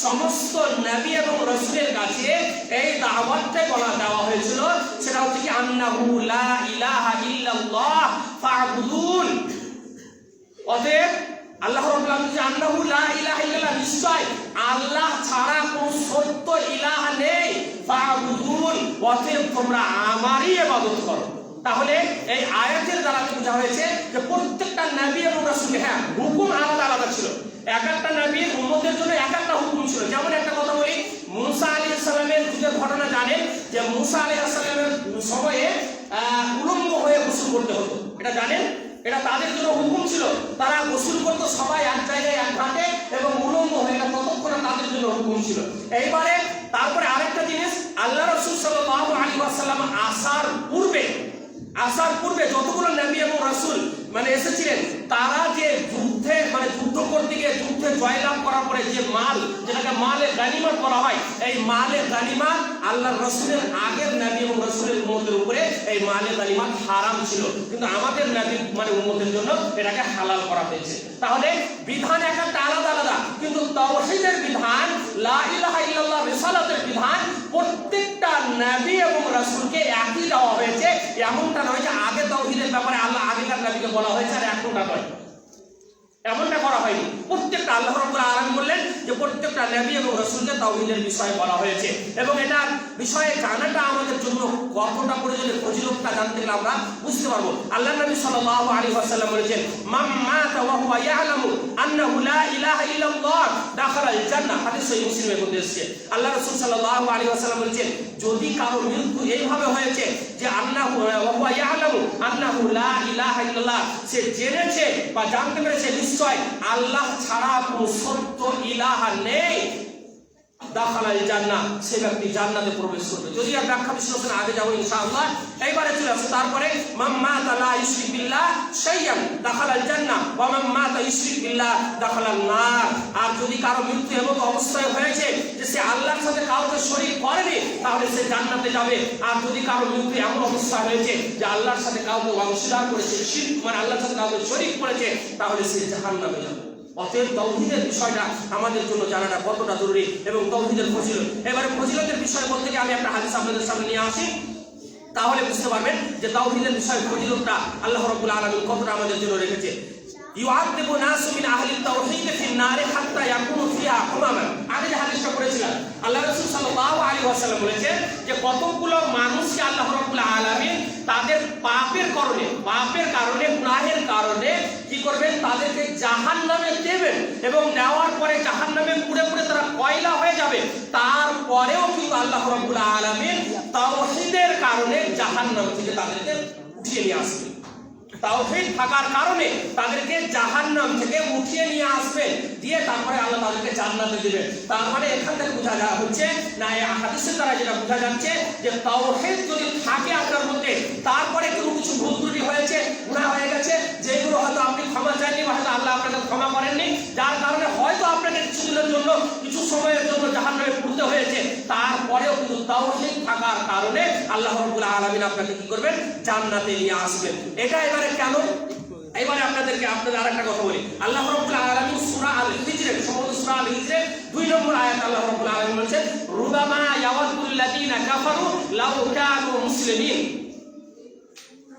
[SPEAKER 1] সমস্ত নবী এবং রাসূলের কাছে এই দাওয়াতটাই বলা দেওয়া হয়েছিল। সেটা হচ্ছে কি আন্নাহু লা ইলাহা ইল্লাল্লাহ ফা'বুদুন। অতএব আল্লাহ রাব্বুল আলামিন যে আন্নাহু লা ইলাহা ইল্লাল্লাহ, নিশ্চয় আল্লাহ ছাড়া কোনো সত্য ইলাহ নেই, ফা'বুদুন, অতএব তোমরা আমারই ইবাদত করো। তাহলে এই আয়াতের দ্বারা বোঝা হয়েছে যে প্রত্যেকটা নবী এবং রাসূলের হুকুম আলাদা আলাদা ছিল। এক একটা নবীর উম্মতের জন্য এক একটা হুকুম ছিল। যেমন একটা কথা বলি, মুসা আলাইহিস সালামের যুগের ঘটনা জানেন যে মুসা আলাইহিস সালামের সময়ে উলঙ্গ হয়ে গোসল করতে হতো, এটা জানেন? এটা তাদের জন্য হুকুম ছিল। তারা গোসল করতো সবাই এক জায়গায় এক ঘাটে এবং উলঙ্গ হয়ে গেল, ততক্ষণে তাদের জন্য হুকুম ছিল। এইবারে তারপরে আরেকটা জিনিস, আল্লাহ রাসূল সাল্লাল্লাহু আলাইহি ওয়াসাল্লাম আসার পূর্বে যতগুলো নবী এবং রাসূল মানে এসেছিলেন, তারা যে যুদ্ধে মানে যুদ্ধ করতে গিয়ে যুদ্ধে জয়লাভ করার পরে যে মাল, যেটাকে মালে গানিমত বলা হয়, এই মালে গানিমত আল্লাহর রাসূলের আগের নবী এবং রাসূলের উম্মতের উপরে এই মালে গানিমত হারাম ছিল, কিন্তু আমাদের নবী মানে উম্মতের জন্য এটাকে হালাল করা হয়েছে। তাহলে বিধান একটা আলাদা আলাদা, কিন্তু তাওহীদের বিধান, লা ইলাহা ইল্লাল্লাহ রিসালাতের বিধান প্রত্যেকটা নবী এবং রাসূলকে একই দেওয়া হয়েছে। এমনটা নয় যে আগে তাওহীদের ব্যাপারে আল্লাহ আগেকার নবীকে বলা হয়েছে আর এখনটা নয়, এমনটা করা হয়নি। প্রত্যেকটা আল্লাহ রাব্বুল আলামিন বললেন যে প্রত্যেকটা নবী এবং রাসূলকে তাওহীদের বিষয়ে বলা হয়েছে, এবং এটার বিষয়ে জানাটা আমাদের জন্য কতটা প্রয়োজনীয়, ফজিলতটা জানতে গেলে আমরা বুঝতে পারবো। আল্লাহ নবী সাল্লাল্লাহু আলাইহি ওয়াসাল্লাম বলেছেন, মান মাতা ওয়া হুয়া ইয়ালামু আন্নাহু লা ইলাহা ইল্লাল্লাহ দাখালাল জান্নাহ, হাদিস সহিহ মুসলিমের মধ্যে এসেছে। আল্লাহ রাসূল সাল্লাল্লাহু আলাইহি ওয়াসাল্লাম বলেছেন, যদি কারো মৃত্যু এইভাবে হয়েছে যে আন্নাহু ওয়া হুয়া ইয়ালামু আন্নাহু লা ইলাহা ইল্লাল্লাহ, সে জেনেছে বা জানতে পেরেছে নিশ্চয় আল্লাহ ছাড়া কোনো সত্য ইলাহা নেই, দাখালাল জান্নাহ, সে ব্যক্তি জান্নাতে প্রবেশ করবে। যদি আর ব্যাখ্যা বিশ্লেষণ আগে যাবো ইনশাআল্লাহ, এইবারে চলে আসো। তারপরে মান মাতা লা ইউশরিক বিল্লাহ শাইয়ান দাখালাল জান্নাহ ওয়া মান মাতা ইউশরিক বিল্লাহ দাখালান নার। আর যদি কারো মৃত্যু এমন অবস্থায় হয়েছে যে সে আল্লাহর সাথে কাউকে শরীক করেনি, তাহলে সে জান্নাতে যাবে। আর যদি কারো মৃত্যু এমন অবস্থা হয়েছে যে আল্লাহর সাথে কাউকে অংশীদার করেছে, শিরক মানে আল্লাহর সাথে কাউকে শরীক করেছে, তাহলে সে জাহান্নামে যাবে। অতএব তাওহীদের বিষয়টা আমাদের জন্য জানাটা কতটা জরুরি এবং তাওহীদের ফজিলত। এবারে ফজিলতের বিষয় বলতে গিয়ে আমি একটা হাদিস আপনাদের সামনে নিয়ে আসি, তাহলে বুঝতে পারবেন যে তাওহীদের বিষয় ফজিলতটা আল্লাহ রাব্বুল আলামিন কতটা আমাদের জন্য রেখেছে। ইউআযিবু নাসু মিন আহলি তাওহীদ ফিন নার হাত্তা ইয়াকুনু ফিহা হুমামান। আগে যে হাদিসটা পড়েছিলাম, আল্লাহ রাসূল সাল্লাল্লাহু আলাইহি ওয়াসাল্লাম বলেছেন যে কতগুলো মানুষকে আল্লাহ রাব্বুল আলামিন তাদের পাপের কারণে গুনাহের কারণে কি করবেন, তাদেরকে জাহান্নামে দেবেন, এবং নেওয়ার পরে জাহান্নামে পুড়ে পুড়ে তারা কয়লা হয়ে যাবে। তারপরেও কিন্তু আল্লাহ রাব্বুল আলামিন তাওহীদের কারণে জাহান্নাম থেকে তাদেরকে উঠিয়ে নিয়ে আসবেন। তাওহীদ থাকার কারণে তাদেরকে জাহান্নাম থেকে উঠিয়ে নিয়ে আসবেন, দিয়ে তারপরে আল্লাহ তাদেরকে জান্নাতে দিবেন। তার মানে এখান থেকে বোঝা যাওয়া হচ্ছে না, এই হাদিসের দ্বারা যেটা বোঝা যাচ্ছে যে তাওহীদ যদি থাকে আপনার মধ্যে, তারপরে কোনো কিছু ভুল ত্রুটি হয়েছে, গুনাহ হয়ে গেছে, যেগুলো হয়তো আপনি ক্ষমা চাইনি বা হয়তো আল্লাহ আপনাকে ক্ষমা করেননি, যার কারণে হয়তো আপনাকে কিছুদিনের জন্য কিছু সময়ের জন্য জাহান্নামে পড়তে হয়েছে, তারপরেও কিন্তু তাওহীদ থাকার কারণে আল্লাহ রাব্বুল আলামিন আপনাকে কি করবেন, জান্নাতে নিয়ে আসবেন। এটা এবারে কেন, এবারে আপনাদের আরেকটা কথা বলি। আল্লাহ রাব্বুল আলামিন সূরা আল হিজর, সম্ভবত সূরা আল হিজর 2 নম্বর আয়াত আল্লাহ রাব্বুল আলামিন বলেছেন, রুবামা ইয়াওয়াদুল লাযিনা কাফারু লাউ কানু মুসলিমিন।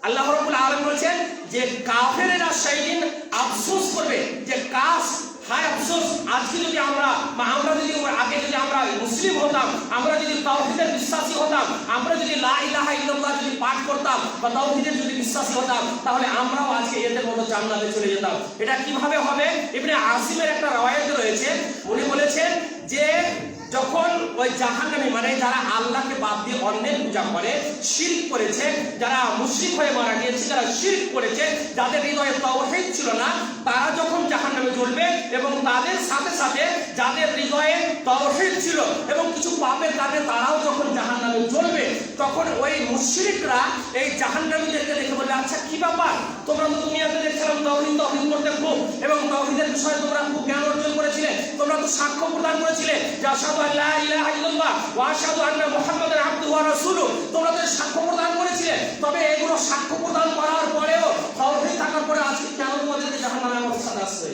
[SPEAKER 1] আল্লাহ রাব্বুল আলামিন বলেছেন যে কাফেররা সেদিন আফসোস করবে যে কাশ, হায় আফসোস, আজকে যদি আমরা যদি আগে যদি আমরা মুসলিম হতাম, আমরা যদি তাওহীদের বিশ্বাসী হতাম, আমরা যদি লা ইলাহা ইল্লাল্লাহ যদি পাঠ করতাম বা তাওহীদের যদি বিশ্বাসী হতাম, তাহলে আমরাও আজকে এদের মতো জান্নাতে চলে যেতাম। এটা কিভাবে হবে? ইবনে আসিমের একটা রওয়ায়াত রয়েছে, উনি বলেছেন যে যখন ওই জাহান্নামী মানে যারা আল্লাহকে বাদ দিয়ে অন্যের পূজা করে, শিরক করেছে, যারা মুশরিক হয়ে মারা গিয়েছে, যারা শিরক করেছে, যাদের হৃদয়ে তাওহীদ ছিল না, তারা যখন জাহান্নামে জ্বলবে, এবং তাদের সাথে সাথে যাদের হৃদয়ে তাওহীদ ছিল এবং কিছু পাপের কারণে তারাও যখন জাহান্নামে জ্বলবে, তখন ওই মুশরিকরা এই জাহান্নামীদেরকে দেখে বলবে, আচ্ছা কি ব্যাপার, তোমরা তো দুনিয়াতে দেখছিলাম তাওহীদ করতে খুব, এবং তাওহীদের বিষয়ে তোমরা খুব জ্ঞান অর্জন করেছিলে, তোমরা তো সাক্ষ্য প্রদান করেছিলে যে আশহাদু আল্লা ইলাহা ইল্লাল্লাহ ওয়া আশহাদু আন্না মুহাম্মাদান আবদুহু ওয়া রাসূলুহু, তোমরা তো সাক্ষ্য প্রদান করেছিলে, তবে এগুলো সাক্ষ্য প্রদান করার পরেও তাওহীদ থাকার পরে আজকে কেন তোমাদেরকে জাহান্নামের অবস্থা আসছে?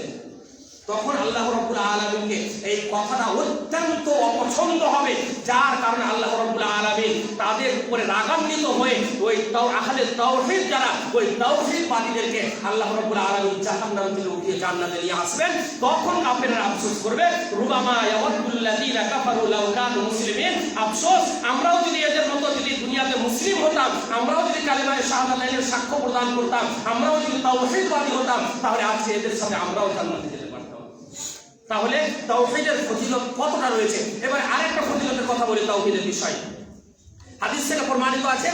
[SPEAKER 1] তখন আল্লাহ রাব্বুল আলামিনকে এই কথাটা অত্যন্ত অপছন্দ হবে, যার কারণে আল্লাহ রাব্বুল আলামিন তাদের উপরে রাগান্বিত হয়ে ওই আহলে তাওহীদ যারা ওই তাওহীদবাদীদেরকে আল্লাহ রাব্বুল আলামিন জাহান্নাম থেকে উঠিয়ে জান্নাতে নিয়ে আসবেন। তখন কাফেররা আফসোস করবে, রুবামা ইয়াওয়াদুল লাযিনা কাফারু লাউ কানু মুসলিমিন, আফসোস আমরাও যদি এদের মতো যদি দুনিয়াতে মুসলিম হতাম, আমরাও যদি কালেমায়ে শাহাদাতাইনের সাক্ষ্য প্রদান করতাম, আমরাও যদি তাওহীদবাদী হতাম, তাহলে আজকে এদের সাথে আমরাও জান্নাতে যেতে পারতাম। তাহলে তাওহীদের ফজিলত কতটা রয়েছে। এবারে আরেকটা ফজিলতের কথা বলি তাওহীদের বিষয়। হাদিস থেকে প্রমাণিত আছে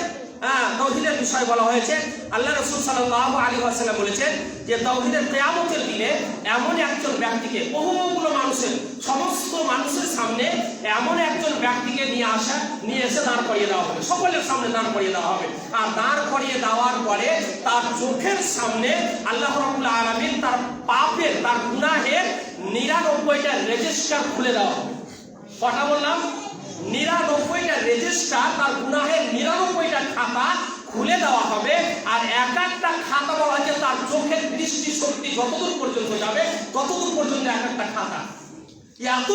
[SPEAKER 1] তাওহীদের বিষয় বলা হয়েছে। আল্লাহ রাসূল সাল্লাল্লাহু আলাইহি ওয়াসাল্লাম বলেছেন যে তাওহীদের কিয়ামতের দিনে এমন একজন ব্যক্তিকে, বহুগুলো মানুষের, সমস্ত মানুষের সামনে এমন একজন ব্যক্তিকে নিয়ে এসে দাঁড় করিয়ে দেওয়া হবে, সকলের সামনে দাঁড় করিয়ে দেওয়া হবে। আর দাঁড় করিয়ে দেওয়ার পরে তার চোখের সামনে আল্লাহ রাব্বুল আলামিন তার পাপের, তার গুনাহের 99টা রেজিস্টার খুলে দেওয়া হবে। কথা বললাম, 99টা রেজিস্টার, তার গুনাহের 99টা খাতা খুলে দেওয়া হবে। আর এক একটা খাতা বলা হচ্ছে তার চোখের দৃষ্টি শক্তি যতদূর পর্যন্ত যাবে ততদূর পর্যন্ত এক একটা খাতা। এত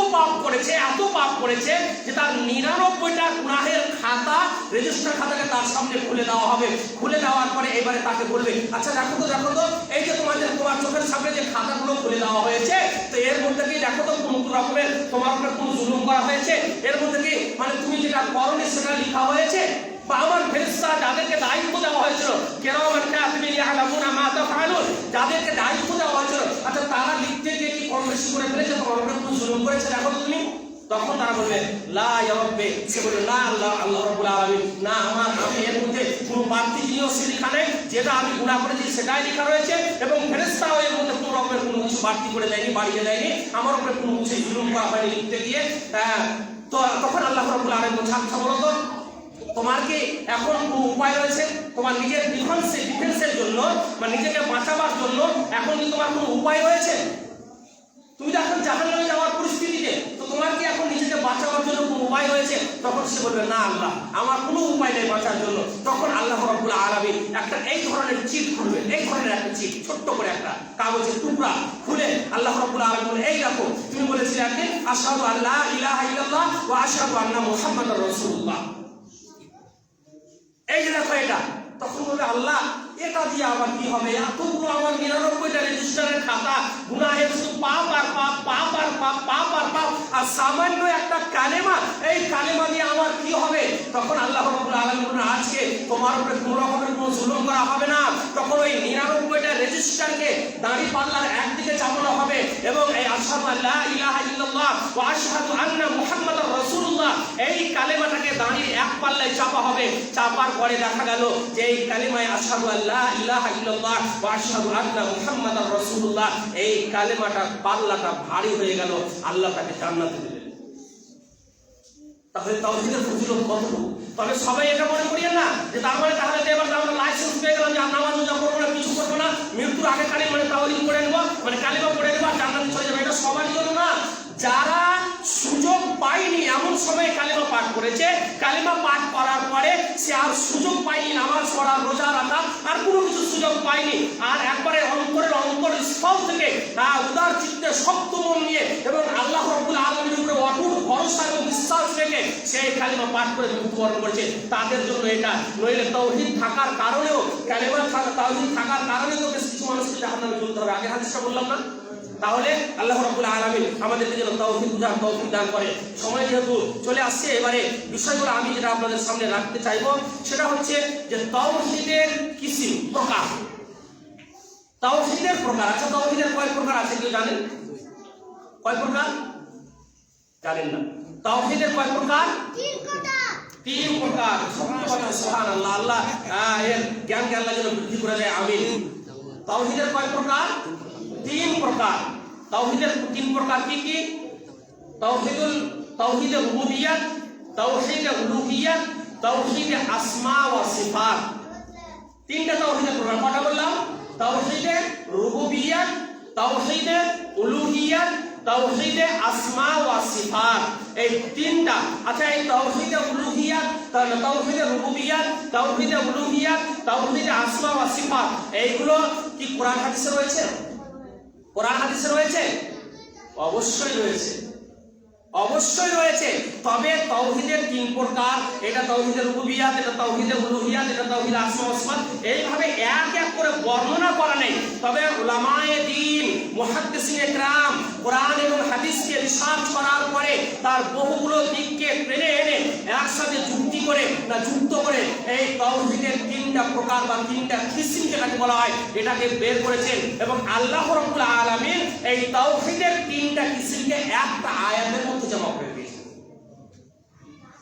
[SPEAKER 1] পাপ করেছে যে তার 99টা গুনাহের খাতা, রেজিস্টার খাতাকে তার সামনে খুলে দেওয়া হবে। খুলে দেওয়ার পরে এবারে তাকে বলবে, আচ্ছা দেখো তো এই যে তোমার চোখের সামনে যে খাতাগুলো খুলে দেওয়া হয়েছে, তো এর মধ্যে কি দেখো তো কোন রকমের তোমার উপরে কোন জুলুম করা হয়েছে? এর মধ্যে কি মানে তুমি যেটা করনি সেটা লেখা হয়েছে? বা আমার ফেরেশতারা যাদেরকে দায়িত্ব দেওয়া হয়েছিল, কিরামান কাতিবিন ইয়ালামুনা মা তাফআলুন, যাদেরকে দায়িত্ব দেওয়া হয়েছিল, আচ্ছা তারা লিখতে গিয়ে কি কম বেশি করে ফেলেছে, তোমার উপরে কোন জুলুম করেছে দেখো তুমি? তখন তারা বলবে লা ইয়া রাব্বি, সে বলবে না আল্লাহ রাব্বুল আলামিন, না আমি এর মধ্যে কোনো বাড়তি জিনিস লেখা নেই, যেটা আমি গুনাহ করেছি সেটাই লেখা রয়েছে, এবং ফেরেশতারাও এর মধ্যে কোনো রকমের কোনো কিছু বাড়তি করে দেয়নি, বাড়িয়ে দেয়নি, আমার উপরে কোনো কিছু জুলুম করা হয়নি লিখতে গিয়ে। তো তখন আল্লাহ রাব্বুল আলামিন বলছেন, আচ্ছা বলো তো তোমার কি এখন কোনো উপায় রয়েছে তোমার নিজের ডিফেন্সের জন্য বা নিজেকে বাঁচাবার জন্য? এখন কি তোমার কোনো উপায় রয়েছে? তুমি তো এখন জাহান্নামে যাওয়ার পরিস্থিতিতে, তো তোমার কি এখন নিজেকে বাঁচাবার জন্য কোনো উপায় রয়েছে? তখন সে বলবে, না আল্লাহ, আমার কোনো উপায় নেই বাঁচার জন্য। তখন আল্লাহ রাব্বুল আলামিন একটা এই ধরনের চিট খুলবে, এই ধরনের একটা চিট, ছোট্ট করে একটা কাগজের টুকরা খুলে আল্লাহ রাব্বুল আলামিন এই দেখো, তুমি বলেছিলে আগে আশহাদু আল্লা ইলাহা ইল্লাল্লাহ ওয়া আশহাদু আন্না মুহাম্মাদার রাসূলুল্লাহ, এই যে দেখো এটা। তখন বলবে, আল্লাহ এটা দিয়ে আবার কি হবে? এতগুলো আমার 99টা রেজিস্টারের খাতা, গুনাহের শুধু পাপ আর পাপ, পাপ আর পাপ, পাপ আর পাপ, আর সামান্য একটা কালেমা, এই কালেমা দিয়ে আমার কি হবে? তখন আল্লাহ রাব্বুল আলামিন বলেন, আজকে তোমার উপরে কোনো রকমের কোনো জুলুম করা হবে না। তখন ওই 99টা রেজিস্টারকে দাঁড়ি পাল্লার একদিকে চাপানো হবে, এবং এই আশহাদু আল্লা ইলাহা ইল্লাল্লাহ ওয়া আশহাদু আন্না মুহাম্মাদার রাসূলুল্লাহ, এই কালেমাটাকে দাঁড়িয়ে এক পাল্লায় চাপা হবে। চাপার পরে দেখা গেল যে এই কালেমায় আশহাদু আল্লা ইলাহা ইল্লাল্লাহ ওয়া আশহাদু আন্না মুহাম্মাদার রাসূলুল্লাহ, এই কালেমাটা পাল্লাটা ভারী হয়ে গেল, আল্লাহ তাকে জান্নাতে দিলেন। তাহলে তাওহীদের ফজিলত কতটুকু? তবে সবাই এটা মনে করিয়েন না যে তার মানে তাহলে এবার আমরা লাইসেন্স পেয়ে গেলাম যে নামাজ রোজা করবো না, কিছু করবো না, মৃত্যুর আগে কালে মানে তাওহীদ পড়ে নেবো, মানে কালিমা পড়ে নেবো, জান্নাতে চলে যাবে। এটা সবার জন্য না। যারা সুযোগ পায়নি এমন সময় কালিমা পাঠ করেছে, কালিমা পাঠ করার পরে সে আর সুযোগ পায়নি নামাজ পড়া, রোজা রাখা, আর কোনো কিছু সুযোগ পায়নি, আর একবারে অন্তরের স্থল থেকে উদার চিত্তে শক্ত মন নিয়ে এবং আল্লাহ রাব্বুল আলামিনের উপরে অটুট ভরসা এবং বিশ্বাস রেখে সেই কালিমা পাঠ করে মৃত্যুবরণ করেছে, তাদের জন্য এটা। নইলে তাওহীদ থাকার কারণেও, কালিমা তাওহীদ থাকার কারণেও তো বেশ কিছু মানুষকে জাহান্নামে চলতে হবে। আগে হাদিসটা বললাম না? তাহলে আল্লাহ রাব্বুল আলামিন আমাদেরকে যেন তাওহীদ বুঝার তৌফিক দান করে। সময় যেহেতু চলে আসছে, এবারে বিষয়গুলো আমি যেটা আপনাদের সামনে রাখতে চাইবো সেটা হচ্ছে যে তাওহীদের কিসিম, প্রকার। তাওহীদের প্রকার। আচ্ছা, তাওহীদের কয় প্রকার আছে কেউ জানেন? কয় প্রকার জানেন না? তাওহীদের কয় প্রকার? তিন প্রকার। সুবহানাল্লাহ, আল্লাহ এর জ্ঞানকে আল্লাহ যেন বৃদ্ধি করে দেয়, আমিন। তাওহীদের কয় প্রকার? তিন প্রকার। তাওহীদের তিন প্রকার কি কি? তাওহীদে রুবুবিয়্যাত, তাওহীদে উলুহিয়্যাত, তাওহীদে আসমা ওয়া সিফাত। তিনটা তাওহীদের প্রকার। কটা বললাম? তাওহীদে রুবুবিয়্যাত, তাওহীদে উলুহিয়্যাত, তাওহীদে আসমা ওয়া সিফাত, এই তিনটা। আচ্ছা, এই তাওহীদে উলুহিয়্যাত, তাওহীদে রুবুবিয়্যাত, তাওহীদে উলুহিয়্যাত, তাওহীদে আসমা ওয়া সিফাত, এইগুলো কি কোরআন হাদিসে রয়েছে? কোরআন হাদিসে রয়েছে? অবশ্যই রয়েছে, অবশ্যই রয়েছে। তবে তাওহীদের তিন প্রকার, এটা তাওহীদে রুবুবিয়্যাত, এটা তাওহীদে উলুহিয়্যাত, এটা তাওহীদে আসমা ওয়া সিফাত, এইভাবে এক এক করে বর্ণনা করা নেই। তবে উলামায়ে দ্বীন, মুহাদ্দিসিনে কেরাম কোরআন এবং হাদিসকে রিসার্চ করার পরে তার বহুগুলো দিককে টেনে এনে একসাথে যুক্ত করে এই তাওহীদের তিনটা প্রকার বা তিনটা কিসিম যেটাকে বলা হয় এটাকে বের করেছেন। এবং আল্লাহ রাব্বুল আলামিন এই তাওহীদের তিনটা কিসিমকে একটা আয়াতের মধ্যে জমা করে দিয়েছেন।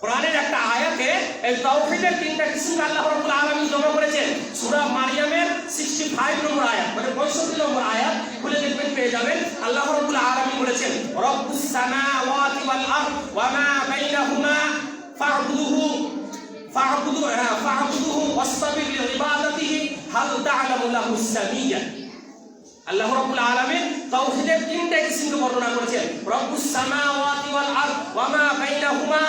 [SPEAKER 1] কোরআনের একটা আয়াতে এই তাওহীদের তিনটা কিসম আল্লাহ রাব্বুল আলামিন জমা করেছেন। সূরা মারইয়ামের 65 নম্বর আয়াত, মানে 65 নম্বর আয়াত খুলে দেখবেন, পেয়ে যাবেন। আল্লাহ রাব্বুল আলামিন বলেছেন, রব্বুস সামাওয়াতি ওয়াল আরদ ওয়া মা বাইনাহুমা ফা'বুদুহু ওয়াসতাবির লিইবাদাতিহি হাল তা'লামু লাহু সামিয়্যা। আল্লাহ রাব্বুল আলামিন তাওহীদের তিনটা কিসমকে বর্ণনা করেছেন। রব্বুস সামাওয়াতি ওয়াল আরদ ওয়া মা বাইনাহুমা,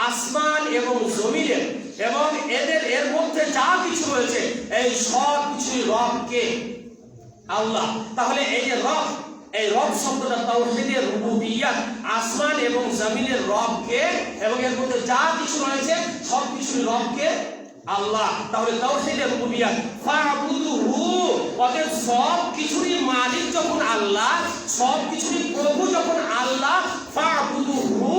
[SPEAKER 1] আসমান এবং জমিনের এবং এর মধ্যে যা কিছু রয়েছে এই সব কিছুই রবকে, আল্লাহ। তাহলে এই যে রব, এই রব শব্দটা তাওহীদের রুবুবিয়্যাত, আসমান এবং জমিনের রবকে এবং এর মধ্যে যা কিছু রয়েছে সব কিছুই রবকে, আল্লাহ। তাহলে তাওহীদের রুবুবিয়্যাত, ফা'বুদুহু, অতএব সব কিছুরই মালিক যখন আল্লাহ, সব কিছুরই প্রভু যখন আল্লাহ, ফা'বুদুহু,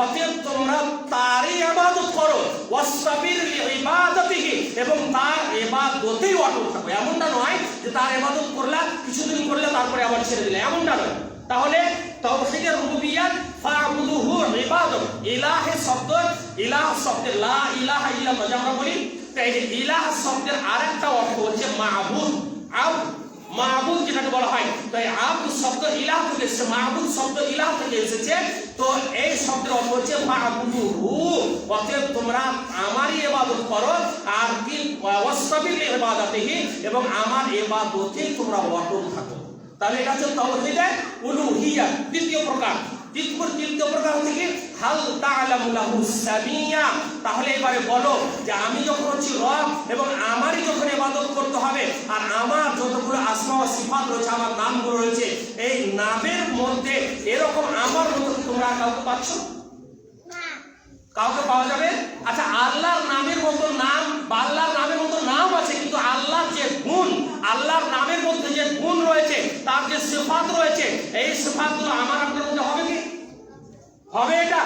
[SPEAKER 1] অতএব তোমরা তারই ইবাদত করো, ওয়াসতাবির লিইবাদাতিহি, এবং তার ইবাদতেই অটল থাকো। এমনটা নয় যে তার ইবাদত করলা, কিছুদিন করলে তারপরে আবার ছেড়ে দিলে, এমনটা নয়। তাহলে তাওহীদের রুবুবিয়্যাত, ফা'বুদুহু ইবাদত, ইলাহে শব্দ, ইলাহ শব্দের লা ইলাহা ইল্লাল্লাহ আমরা বলি, তাই এই ইলাহ শব্দের আরেকটা অর্থ হচ্ছে মাবুদ। মাবুদ যেটাকে বলা হয়, তাই আবুদ শব্দ ইলাহ থেকে এসেছে, মাবুদ শব্দ ইলাহ থেকে এসেছে। তো এই শব্দের অর্থ হচ্ছে ফা'বুদুহু, অতএব তোমরা আমারই ইবাদত করো, আর কি ওয়াসতাবির লিইবাদাতিহি, এবং আমার ইবাদতেই তোমরা অটল থাকো। তাহলে এটা হচ্ছে তাওহীদের উলুহিয়্যাত দ্বিতীয় প্রকার। তৃতীয় প্রকার হচ্ছে কি হাল তা'লামু লাহু সামিয়্যা। তাহলে এবারে বলো যে আমি যখন হচ্ছি রব এবং আমারই যখন ইবাদত করতে হবে, আর আমার যতগুলো আসমা ও সিফাত রয়েছে, আমার নামগুলো রয়েছে, এই নামের মধ্যে এরকম আমার মতো তোমরা কাউকে পাচ্ছ? কাউকে পাওয়া যাবে? আচ্ছা, আল্লাহর নামের মতো নাম বা আল্লাহর নামের মতো নাম আছে, কিন্তু আল্লাহর যে গুণ, আল্লাহর নামের মধ্যে যে গুণ রয়েছে, তার যে সিফাত রয়েছে, এই সিফাতগুলো আমার আপনার মধ্যে হবে কি? হবে এটা?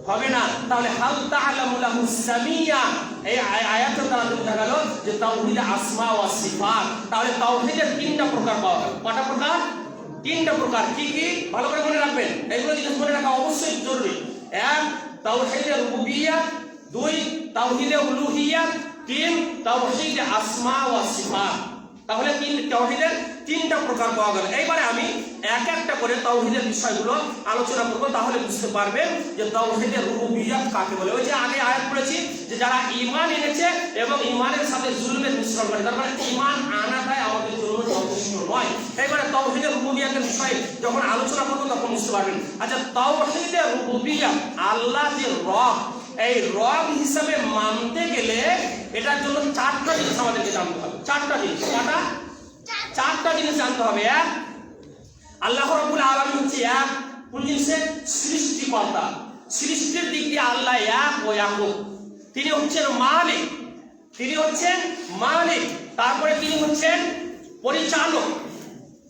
[SPEAKER 1] হবে না। তাহলে হাল তা'লামু লাহু সামিয়্যা, এই আয়াতের দ্বারা বোঝা গেল যে তাওহীদে আসমা ওয়া সিফাত। তাহলে তাওহীদের তিনটা প্রকার পাওয়া গেল। কয়টা প্রকার? তিনটা প্রকার। কি কি? ভালো করে মনে রাখবেন, এগুলো জিনিস মনে রাখা অবশ্যই জরুরি। এক, তাওহীদে রুবুবিয়্যাত; দুই, তাওহীদে উলুহিয়্যাত; তিন, তাওহীদে আসমা ওয়া সিফাত। তাহলে তাওহীদের তিনটা প্রকার পাওয়া গেল। এইবারে আমি এক একটা করে তাওহীদের বিষয়গুলো আলোচনা করব, তাহলে বুঝতে পারবেন যে তাওহীদের রুবুবিয়্যাত কাকে বলে। ওই যে আগে আয়াত পড়েছি যে যারা ঈমান এনেছে এবং ঈমানের সাথে জুলমের মিশ্রণ করে, তার মানে ঈমান আনাটাই আমাদের জন্য যথেষ্ট নয়। এইবারে তাওহীদের রুবুবিয়্যাতের বিষয়ে যখন আলোচনা করব তখন বুঝতে পারবেন। আচ্ছা, তাওহীদের রুবুবিয়্যাত, আল্লাহ যে রব, এই রব হিসাবে মানতে গেলে এটার জন্য চারটা জিনিস আমাদেরকে জানতে হবে। চারটা জিনিস। কটা? চারটা জিনিস জানতে হবে। এক, আল্লাহ রাব্বুল আলামিন হচ্ছে এক। কোন জিনিসে? সৃষ্টিকর্তা। সৃষ্টির দিক দিয়ে আল্লাহ এক ও একক। তিনি হচ্ছেন মালিক, তিনি হচ্ছেন মালিক। তারপরে তিনি হচ্ছেন পরিচালক,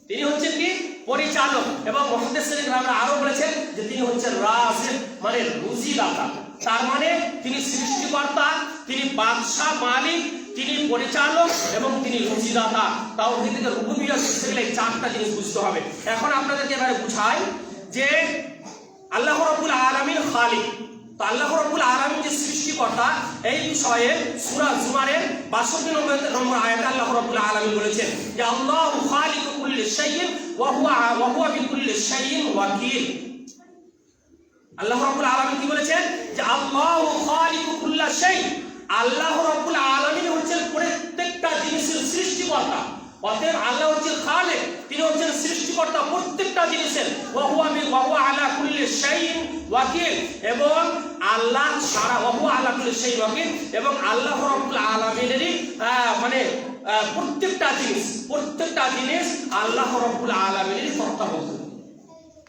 [SPEAKER 1] তিনি হচ্ছেন কি? পরিচালক। এবং মুহাদ্দিসিন আমরা আরো বলেছেন যে তিনি হচ্ছেন রাযিক, মানে রুজিদাতা। তার মানে তিনি সৃষ্টিকর্তা, তিনি বাদশা, মালিক, তিনি পরিচালক এবং তিনি রুজিদাতা। তাওহীদের রুবুবিয়্যাত বুঝতে গেলে চারটা জিনিস বুঝতে হবে। এখন আপনাদেরকে এবারে বুঝাই যে আল্লাহ রাব্বুল আলামিন খালিক। তো আল্লাহ রাব্বুল আলামিন যে সৃষ্টিকর্তা, এই বিষয়ে সূরা জুমারের 62 নম্বর আয়াতে আল্লাহ রাব্বুল আলামিন বলেছেন যে আল্লাহু খালিকু কুল্লি শাইইন ওয়া হুয়া বিকুল্লি শাইইন ওয়াকিল। আল্লাহ রাব্বুল আলামিন কি বলেছেন? যে আল্লাহু খালিকু কুল্লি শাই, আল্লাহ রাব্বুল আলামিন হচ্ছেন প্রত্যেকটা জিনিসের সৃষ্টিকর্তা। অতএব আল্লাহ হচ্ছেন খালিক, তিনি হচ্ছেন সৃষ্টিকর্তা প্রত্যেকটা জিনিসের। ওয়া হুয়া আলা কুল্লি শাইইন ওয়াকিল, এবং আল্লাহ সারা ওয়া হুয়া আলা কুল্লি শাইইন ওয়াকিল, এবং আল্লাহ রাব্বুল আলামিনেরই মানে প্রত্যেকটা জিনিস আল্লাহ রাব্বুল আলামিনেরই তত্ত্বাবধানে।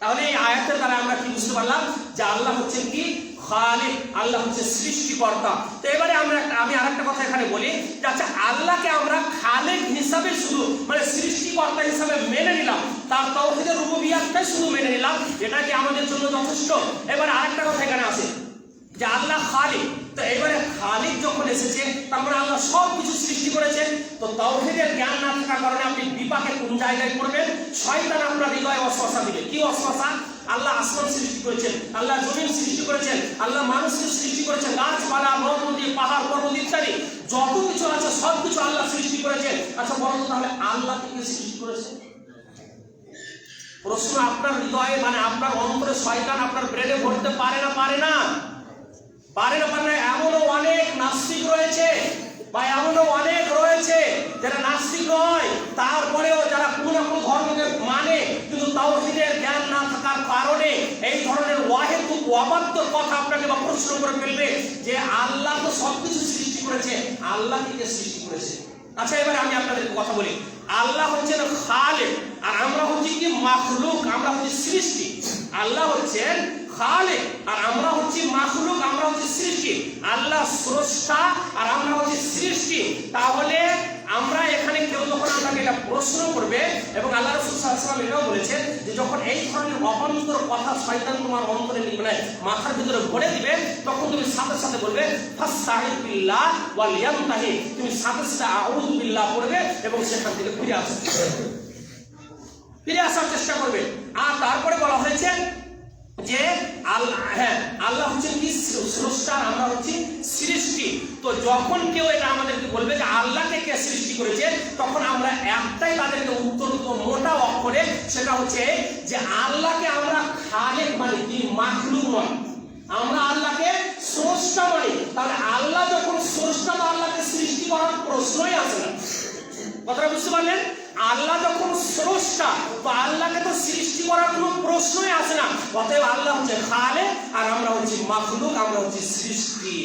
[SPEAKER 1] তাহলে এই আয়াতের দ্বারা আমরা কি বুঝতে পারলাম? যে আল্লাহ হচ্ছেন কি? খালিক, আল্লাহ হচ্ছে সৃষ্টিকর্তা। তো এবারে আমি আরেকটা কথা এখানে বলি, আচ্ছা, আল্লাহকে আমরা খালিক হিসাবে শুধু মানে সৃষ্টিকর্তা হিসাবে মেনে নিলাম, তার তাওহীদের রুবুবিয়্যাতটাই শুধু মেনে নিলাম, এটা কি আমাদের জন্য যথেষ্ট? এবারে আরেকটা কথা এখানে আছে যে আল্লাহ খালিক। তো এবারে খালিক যখন এসেছে, তার মানে আল্লাহ সব কিছু সৃষ্টি করেছেন। তো তাওহীদের জ্ঞান না থাকার কারণে আপনি বিপাকে কোন জায়গায় পড়বেন? শয়তান আপনার হৃদয়ে ওয়াসওয়াসা দিবে। কি ওয়াসওয়াসা? আল্লাহ আসমান সৃষ্টি করেছেন, আল্লাহ জমিন সৃষ্টি করেছেন, আল্লাহ মানুষকে সৃষ্টি করেছেন, গাছপালা, নদ-নদী, পাহাড়, পর্বত ইত্যাদি যত কিছু আছে সবকিছু আল্লাহ সৃষ্টি করেছেন। আচ্ছা বলুন তো, তাহলে আল্লাহ কে সৃষ্টি করেছে? প্রশ্ন আপনার হৃদয়ে, মানে আপনার অন্তরে শয়তান আপনার ব্রেনে ভরতে পারে না? পারে না? পারে না? পারে না? এমনও অনেক নাস্তিক রয়েছে বা এমনও অনেক রয়েছে যারা নাস্তিক নয়, তারপরেও যারা কোনো না কোনো ধর্মকে মানে, কিন্তু তাওহীদের জ্ঞান না থাকার কারণে এই ধরনের ওয়াহেতুক অবাধ্য কথা আপনাকে বা প্রশ্ন করে ফেলবে যে আল্লাহ তো সবকিছু সৃষ্টি করেছে, আল্লাহ কে সৃষ্টি করেছে? আচ্ছা এবারে আমি আপনাদের কথা বলি, আল্লাহ হচ্ছেন খালেক আর আমরা হচ্ছি কি মাখলুক, আমরা হচ্ছি সৃষ্টি। আল্লাহ হচ্ছেন খালেক আর আমরা হচ্ছি মাখলুক, আমরা হচ্ছি সৃষ্টি। আল্লাহ স্রষ্টা আর আমরা হচ্ছি সৃষ্টি। তাহলে আমরা এখানে কেউ যখন আপনাকে এটা প্রশ্ন করবে, এবং আল্লাহ রাসূল সাল্লাল্লাহু আলাইহি ওয়াসাল্লাম এটাও বলেছেন যে যখন এই ধরনের অবান্তর কথা শয়তান তোমার অন্তরে মানে মাথার ভিতরে ভরে দিবে, তখন তুমি সাথে সাথে বলবে ফাস্তাঈদ বিল্লাহ ওয়াল ইয়ানতাহি, তুমি সাথে সাথে আউযু বিল্লাহ পড়বে এবং সেখান থেকে ফিরে আসার চেষ্টা করবে। আর তারপরে বলা হয়েছে যে আল্লাহ, হ্যাঁ আল্লাহ হচ্ছেন কি স্রষ্টা, আমরা হচ্ছি সৃষ্টি। তো যখন কেউ এটা আমাদেরকে বলবে যে আল্লাহকে কে সৃষ্টি করেছে, তখন আমরা একটাই তাদেরকে উত্তর দেব মোটা অক্ষরে, সেটা হচ্ছে যে আল্লাহকে আমরা খালেক মানে কি, মাখলুক নয়। আমরা আল্লাহকে স্রষ্টা মানি। তাহলে আল্লাহ যখন স্রষ্টা, তো আল্লাহকে সৃষ্টি করার প্রশ্নই আসে না। কথাটা বুঝতে পারলেন? আল্লাহ যখন স্রষ্টা, তো আল্লাহকে তো সৃষ্টি করার কোনো প্রশ্নই আসে না। অতএব আল্লাহ হচ্ছে খালেক আর আমরা হচ্ছি মাখলুক, আমরা হচ্ছি সৃষ্টি।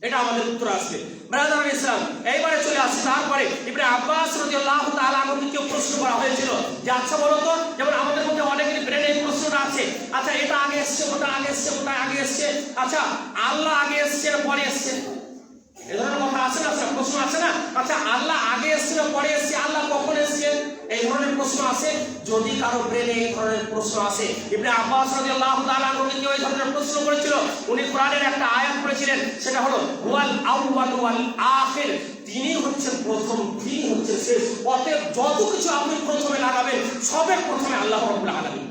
[SPEAKER 1] এটা আমাদের উত্তর আসবে। ব্রাদার ইসলাম, এইবারে চলে আসছে তারপরে ইবনে আব্বাস রাদিয়াল্লাহু তাআলা আনহুকে কেউ প্রশ্ন করা হয়েছিল যে আচ্ছা বলো তো, যেমন আমাদের মধ্যে অনেকেরই ব্রেনে এই প্রশ্নটা আছে, আচ্ছা এটা আগে এসছে, ওটা আগে এসছে, ওটা আগে এসছে, আচ্ছা আল্লাহ আগে এসছে না পরে এসছে? এই ধরনের কথা আছে না, প্রশ্ন আছে না? আচ্ছা আল্লাহ আগে এসছে না পরে এসছে, আল্লাহ কখন এসছেন, এই ধরনের প্রশ্ন আছে। যদি কারো ব্রেনে এই ধরনের প্রশ্ন আসে, ইবনে আব্বাস রাদিয়াল্লাহু তাআলা আনহুকে কেউ এই ধরনের প্রশ্ন করেছিল, উনি কোরআনের একটা আয়াত পড়েছিলেন, সেটা হলো হুয়াল আউয়াল ওয়াল আখির, তিনি হচ্ছেন প্রথম, তিনি হচ্ছেন শেষ। অতএব যত কিছু আপনি প্রথমে লাগাবেন, সবের প্রথমে আল্লাহ রাব্বুল আলামিন।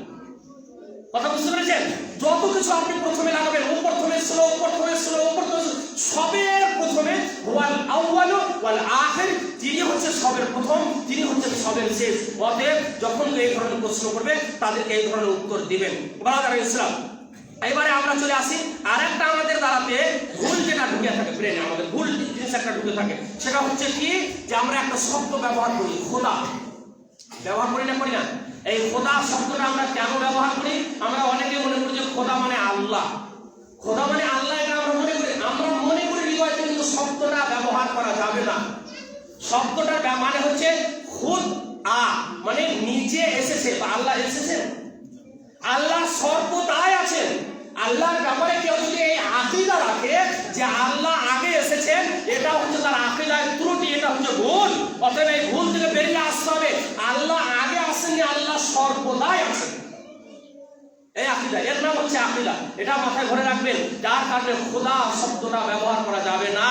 [SPEAKER 1] কথা বুঝতে পেরেছেন? যত কিছু আপনি প্রথমে লাগাবেন, ও প্রথমে ছিল, ও প্রথমে ছিল, ও প্রথমে, সবের প্রথমে ওয়াল আউয়াল ওয়াল আখির, তিনি হচ্ছে সবের প্রথম, তিনি হচ্ছেন সবের শেষ। অতএব যখন এই ধরনের প্রশ্ন করবে, তাদেরকে এই ধরনের উত্তর দিবেন। ব্রাদার ইসলাম, এবারে আমরা চলে আসি আরেকটা আমাদের দ্বারাতে ভুল যেটা ঢুকে থাকে ব্রেনে, আমাদের ভুল জিনিস একটা ঢুকে থাকে, সেটা হচ্ছে কি যে আমরা একটা শব্দ ব্যবহার করি, খোদা। ব্যবহার করি না, করি না? এই খোদা শব্দটা আমরা কেন ব্যবহার করি? আমরা অনেকে মনে করি যে খোদা মানে আল্লাহ, খোদা মানে আল্লাহ, এটা আমরা মনে করি। আমরা মনে করি হৃদয়তে, কিন্তু শব্দটা ব্যবহার করা যাবে না। শব্দটার মানে হচ্ছে খুদ আ, মানে নিজে এসেছে, বা আল্লাহ এসেছেন, আল্লাহ সর্বদাই আছেন। আল্লাহর ব্যাপারে কেউ যদি এই আকীদা রাখে যে আল্লাহ আগে এসেছেন, এটা হচ্ছে তার আকীদার ত্রুটি, এটা হচ্ছে ভুল। অতএব এই ভুল থেকে বেরিয়ে আসতে হবে। আল্লাহ আগে আসেননি, আল্লাহ সর্বদাই আছেন। এই আকীদা, এর নাম হচ্ছে আকীদা। এটা মাথায় ধরে রাখবেন, যার কারণে খোদা শব্দটা ব্যবহার করা যাবে না।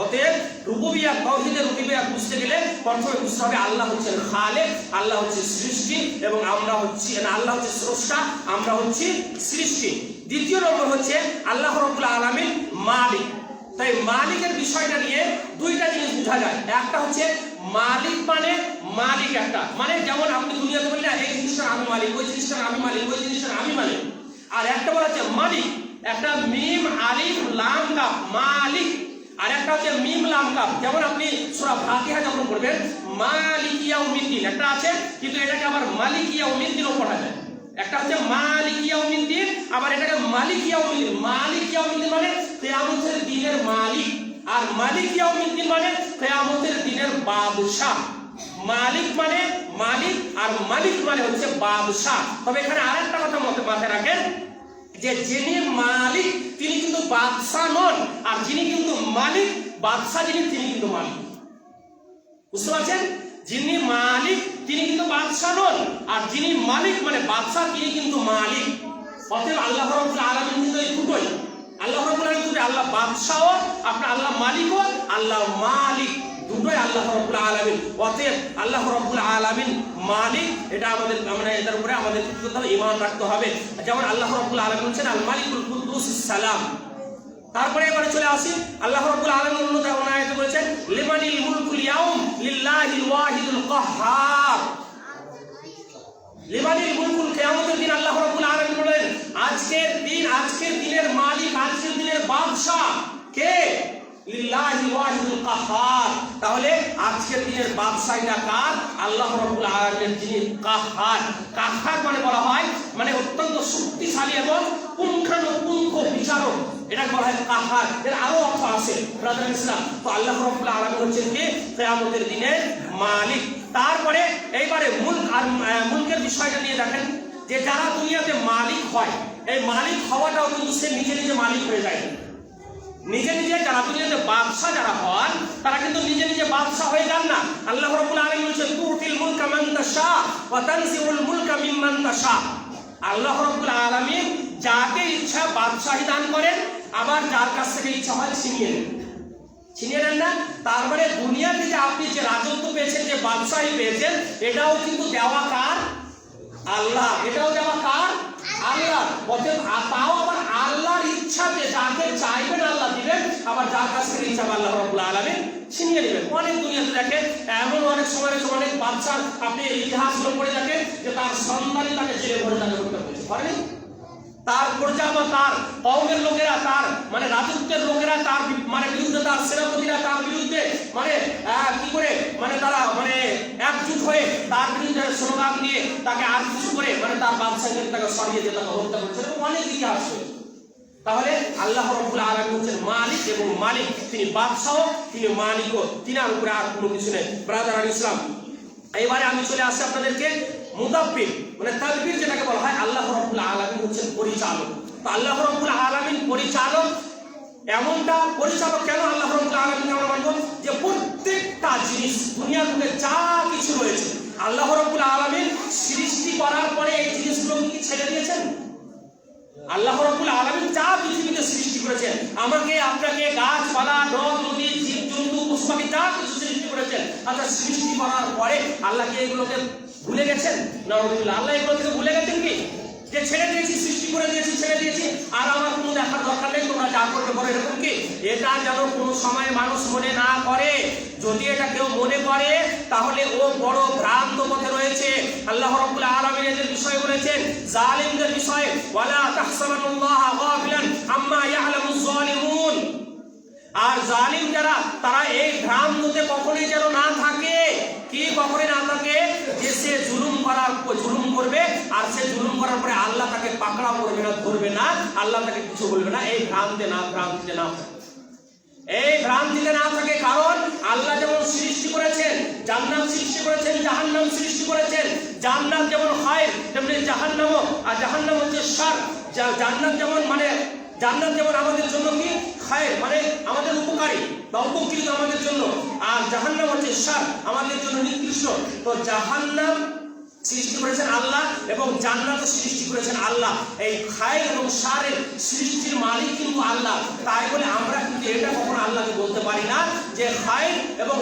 [SPEAKER 1] অতএব রুবুবিয়্যাত, তাওহীদের রুবুবিয়্যাত বুঝতে গেলে প্রথমে বুঝতে হবে আল্লাহ হচ্ছেন খালেক, আল্লাহ হচ্ছে সৃষ্টি, এবং আমরা হচ্ছি, আল্লাহ হচ্ছে স্রষ্টা, আমরা হচ্ছি সৃষ্টি। দ্বিতীয় নম্বর হচ্ছে আল্লাহ রাব্বুল আলামিন মালিক। তাই মালিকের বিষয়টা নিয়ে দুইটা জিনিস বোঝা যায়। একটা হচ্ছে মালিক মানে মালিক একটা, মানে যেমন আপনি দুনিয়াতে বললেন এই জিনিসটার আমি মালিক, ওই জিনিসটার আমি মালিক, ওই জিনিসটার আমি মালিক। আর একটা বলা হচ্ছে মালিক, একটা মিম আলিফ লাম কাফ, মালিক। আর একটা হচ্ছে মিম লাম কাফ, যেমন আপনি সূরা ফাতিহা যখন পড়বেন মালিক ইয়াউমিদ্দিন একটা আছে, কিন্তু এটাকে আবার মালিক ইয়াউমিদ্দিনও পড়া যায়। একটা হচ্ছে মালিক ইয়াউমিদ্দিন, আবার এটাকে মালিক ইয়াউমিদ্দিন। মালিক ইয়াউমিদ্দিন মানে কিয়ামতের দিনের মালিক, আর মালিক ইয়াউমিদ্দিন মানে কিয়ামতের দিনের বাদশা। মালিক মানে মালিক, আর মালিক মানে হচ্ছে বাদশা। তবে এখানে আরেকটা কথা মাথায় রাখেন যে যিনি মালিক তিনি কিন্তু বাদশা নন, আর যিনি কিন্তু মালিক, বাদশা যিনি, তিনি কিন্তু মালিক। বুঝতে পারছেন? যিনি মালিক তিনি কিন্তু বাদশা নন, আর যিনি মালিক মানে বাদশা, তিনি কিন্তু মালিক। অতএব আল্লাহ রাব্বুল আলামিন কিন্তু এই দুটোই, আল্লাহ রাব্বুল আলামিন, আল্লাহ বাদশাও, আপনার আল্লাহ মালিকও, আল্লাহ মালিক, দুটোই আল্লাহ রাব্বুল আলামিন। অতএব আল্লাহ রাব্বুল আলামিন মালিক, এটা আমাদের মানে এটার উপরে আমাদের কি করতে হবে? ঈমান রাখতে হবে। যেমন আল্লাহ রাব্বুল আলামিন হচ্ছেন আল মালিকুল কুদ্দুস সালাম। তারপরে এবারে চলে আসি আল্লাহ রাব্বুল আলামিন অন্য আয়াতে বলেছেন লিমানিল মুলকুল ইয়াউম লিল্লাহিল ওয়াহিদুল কাহ্হার। লিমানিল মুলকুল, কিয়ামতের দিন আল্লাহ রাব্বুল আলামিন বলেন আজকের দিনের মালিক, আজকের দিনের বাদশা কে? লিল্লাহিল ওয়াহিদুল কাহ্হার। তাহলে আজকের দিনের বাদশাহীটা কার? আল্লাহ রাব্বুল আলামিনের, যিনি কাহ্হার। কাহ্হার মানে বলা হয় মানে অত্যন্ত শক্তিশালী এবং পুঙ্খানুপুঙ্খ বিচারক, এটা বলা হয় কাহ্হার। এর আরো অর্থ আছে ব্রাদার ইসলাম। তো আল্লাহ রাব্বুল আলামিন হচ্ছেন কে? কিয়ামতের দিনের মালিক। তারপরে এইবারে মুলকের বিষয়টা নিয়ে দেখেন যে যারা দুনিয়াতে মালিক হয়, এই মালিক হওয়াটাও কিন্তু সে নিজে নিজে মালিক হয়ে যায়। নিজে নিজে যারা দুনিয়াতে বাদশা যারা হন, তারা কিন্তু নিজে নিজে বাদশা হয়ে যান না। আল্লাহ রাব্বুল আলামিন বলেছেন তুতিল মুলকা মান তাশা ওয়া তানজিউল মুলকা মিম্মান তাশা। আল্লাহ রাব্বুল আলামিন যাকে ইচ্ছা বাদশাহী দান করেন, আবার যার কাছ থেকে ইচ্ছা হয় ছিনিয়ে নেন না। তার মানে দুনিয়াতে যে আপনি যে রাজত্ব পেয়েছেন, যে বাদশাহী পেয়েছেন, এটাও কিন্তু দেওয়া কার? আল্লাহ। এটাও দেওয়া কার? আল্লাহ। তাও আবার আল্লাহর ইচ্ছাতে যাকে চাইবেন আল্লাহ দিবেন, আবার যার কাছ থেকে ইচ্ছা আল্লাহ রাব্বুল আলামিন ছিনিয়ে নেবেন। অনেক দুনিয়াতে দেখেন এমন অনেক সময় অনেক বাদশার আপনি ইতিহাসগুলো পড়ে দেখেন যে তার সন্তানই তাকে জেলে ভরে তাকে হত্যা করেছে, পারেনি? তার প্রজা বা তার কওমের লোকেরা, তার মানে রাজত্বের লোকেরা তার মানে বিরুদ্ধে, তার সেনাপতিরা তার বিরুদ্ধে মানে কি করে মানে তারা মানে একজুট হয়ে তার বিরুদ্ধে স্লোগান দিয়ে তাকে আর কিছু করে মানে তার বাদশাহকে তাকে সরিয়ে দিয়ে তাকে হত্যা করেছে। অনেক ইতিহাস রয়েছে। তাহলে আল্লাহ রাব্বুল আলামিন হচ্ছেন মালিক এবং মালিক, তিনি বাদশাহ, তিনি মালিকও, তিনার উপরে আর কোনো কিছু নেই। ব্রাদার আল ইসলাম, এবারে আমি চলে আসছি আপনাদেরকে মুদাব্বির মানে তাদবির যেটাকে বলা হয়। আল্লাহ রাব্বুল আলামিন হচ্ছেন পরিচালক। তো আল্লাহ রাব্বুল আলামিন পরিচালক। এমনটা পরিচালক কেন আল্লাহ রাব্বুল আলামিন? আমরা মানব যে প্রত্যেকটা জিনিস দুনিয়াতে যা কিছু রয়েছে আল্লাহ রাব্বুল আলামিন সৃষ্টি করার পরে এই জিনিসগুলো কি ছেড়ে দিয়েছেন? আল্লাহ রাব্বুল আলামিন যা পৃথিবীতে সৃষ্টি করেছেন, আমাকে আপনাকে, গাছপালা, নদ নদী, জীব জন্তু, পশু পাখি যা কিছু সৃষ্টি করেছেন, আচ্ছা সৃষ্টি করার পরে আল্লাহ কি এগুলোকে ভুলে গেছেন? নাউযুবিল্লাহ। আল্লাহ এগুলো থেকে ভুলে গেছেন কি? যে ছেড়ে দিয়েছি, সৃষ্টি করে দিয়েছি, ছেড়ে দিয়েছি, আর আমার কোনো দেখার দরকার নেই, তোমরা যা করতে পারো, এরকম কি? এটা যেন কোনো সময় মানুষ মনে না করে। যদি এটা কেউ মনে করে তাহলে ও বড় ভ্রান্ত পথে রয়েছে। আল্লাহ রাব্বুল আলামিন এদের বিষয় বলেছেন, জালিমদের বিষয়ে, ওয়ালা তাহসাবানুল্লাহা গাফিলান আম্মা ইয়ালামুজ জালিমুন। আর জালিম যারা, তারা এই ভ্রান্ততে কখনোই যেন না থাকে। কি কখনোই না থাকে? যে সে জুলুম করবে, আর সে জুলুম করার পরে আল্লাহ তাকে পাকড়া করবে না, ধরবে না, আল্লাহ তাকে কিছু বলবে না। এই ভ্রান্তিতে না থাকে। কারণ আল্লাহ যেমন সৃষ্টি করেছেন, জান্নাত সৃষ্টি করেছেন, জাহান্নাম সৃষ্টি করেছেন। জান্নাত যেমন খায়র, তেমনি জাহান্নামও। আর জাহান্নাম হচ্ছে শার। জান্নাত যেমন আমাদের জন্য কি খায়র মানে আমাদের উপকারী বা উপকৃত আমাদের জন্য, আর জাহান্নাম হচ্ছে শার, আমাদের জন্য নিকৃষ্ট। তো জাহান্নাম সৃষ্টি করেছেন আল্লাহ এবং জান্নাত সৃষ্টি করেছেন আল্লাহ। এই খায়র এবং শারের সৃষ্টির মালিক কিন্তু আল্লাহ। তাই বলে আমরা কিন্তু এটা কখনো আল্লাহকে বলতে পারি না যে খায়র এবং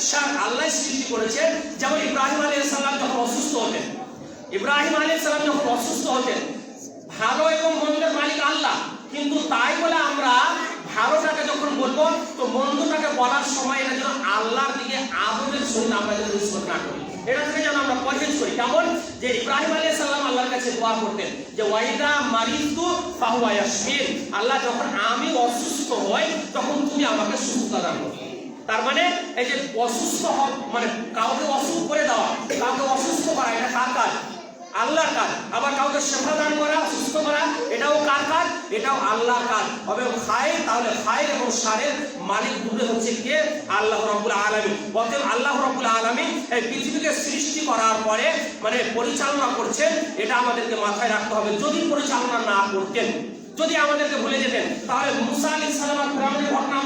[SPEAKER 1] শার আল্লাহ সৃষ্টি করেছেন। যেমন ইব্রাহিম আলাইহিস সালাম যখন অসুস্থ হতেন, ভালো এবং মন্দের মালিক আল্লাহ, কিন্তু তাই বলে আমরা ভালোটাকে যখন বলবো তো মন্দটাকে বলার সময় এটা যেন আল্লাহর দিকে আদরের সহিত আমরা যেন নিসবত না করি, এটা থেকে যেন আমরা পরহেজ করি। কেমন? যে ইব্রাহিম আলাইহিস সালাম আল্লাহর কাছে দোয়া করতেন যে ওয়াইদা মারিতু ফাহুয়া ইয়াশফিন, আল্লাহ যখন আমি অসুস্থ হই তখন তুমি আমাকে সুস্থতা দান করো। তার মানে এই যে অসুস্থ মানে কাউকে অসুখ করে দেওয়া, কাউকে অসুস্থ করা, এটা কার কাজ? আল্লাহর কাজ। আবার কাউকে শিফা দান করা, সুস্থ করা, এটাও কার কাজ? এটাও আল্লাহর কাজ। তবে খায়র, তাহলে খায়র এবং শারের মালিক দুটো হচ্ছে কে? আল্লাহ রাব্বুল আলামিন। অতএব আল্লাহ রাব্বুল আলামিন এই পৃথিবীকে সৃষ্টি করার পরে মানে পরিচালনা করছেন, এটা আমাদেরকে মাথায় রাখতে হবে। যদি পরিচালনা না করতেন, যদি আমাদেরকে ভুলে যেতেন, তাহলে মুসা আলাইহিস সালাম আর ফিরআউনের ঘটনা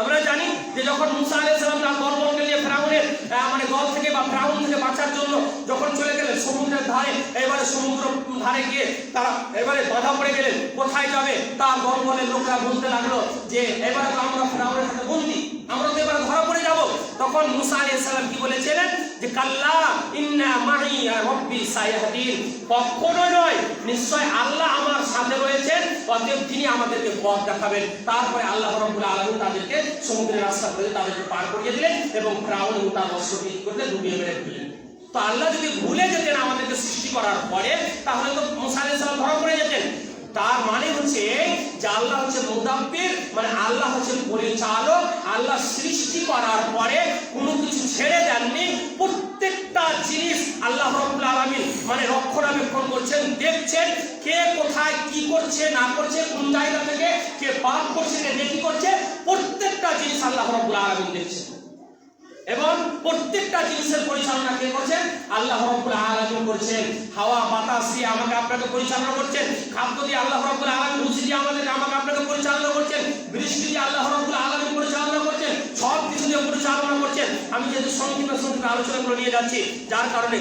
[SPEAKER 1] আমরা জানি যে যখন মুসা আলাইহিস সালাম তার দলবলকে নিয়ে ফিরআউনের মানে দল থেকে বা ফিরআউন থেকে বাঁচার জন্য যখন চলে গেলেন সমুদ্রের ধারে, এবারে সমুদ্র
[SPEAKER 2] ধারে গিয়ে তারা এবারে বাধা পড়ে গেলেন, কোথায় যাবে? তার দলবলের লোকরা বলতে লাগলো যে এবারে তো আমরা ফিরআউনের হাতে বন্দী, আমরা তো এবারে ধরা পড়ে যাব। তখন মুসা আলাইহিস সালাম কি বলেছিলেন যে কাল্লা ইন্না মাই রাব্বি সায়াহদিন, কখনো নয়, নিশ্চয় আল্লাহ আমার সাথে রয়েছেন, অতএব তিনি আমাদেরকে পথ দেখাবেন। তারপরে আল্লাহ রাব্বুল আলামিন তাদেরকে সমুদ্রের রাস্তা করে তাদেরকে পার করিয়ে দিলেন এবং ফিরআউন ও তার অশ্বটি করতে ডুবিয়ে মেরে দিলেন। তো আল্লাহ যদি ভুলে যেতেন আমাদেরকে সৃষ্টি করার পরে, তাহলে তো মুসা আলাইহিস সালাম ধরা পড়ে যেতেন। তার মানে হচ্ছে যে আল্লাহ হচ্ছে মুদাব্বির, মানে আল্লাহ হচ্ছে পরিচালক। আল্লাহ সৃষ্টি করার পরে কোনো কিছু ছেড়ে দেননি, প্রত্যেকটা জিনিস আল্লাহ রাব্বুল আলামিন মানে রক্ষণাবেক্ষণ করছেন, দেখছেন কে কোথায় কি করছে না করছে, কোন জায়গা থেকে কে পাপ করছে কে নেকি করছে, প্রত্যেকটা জিনিস আল্লাহ রাব্বুল আলামিন দেখছেন। এবং প্রত্যেকটা জিনিসের পরিচালনা কে করছেন? আল্লাহ রাব্বুল আলামিন করছেন। হাওয়া বাতাস দিয়ে আমাকে আপনাকে পরিচালনা করছেন, খাদ্য দিয়ে আল্লাহ রাব্বুল আলামিন, রুজি দিয়ে আমাকে আপনাকে পরিচালনা করছেন, বৃষ্টি দিয়ে আল্লাহ রাব্বুল আলামিন পরিচালনা করছেন, সব কিছু দিয়ে পরিচালনা করছেন। আমি যেহেতু সংক্ষিপ্ত আলোচনা করে নিয়ে যাচ্ছি, যার কারণে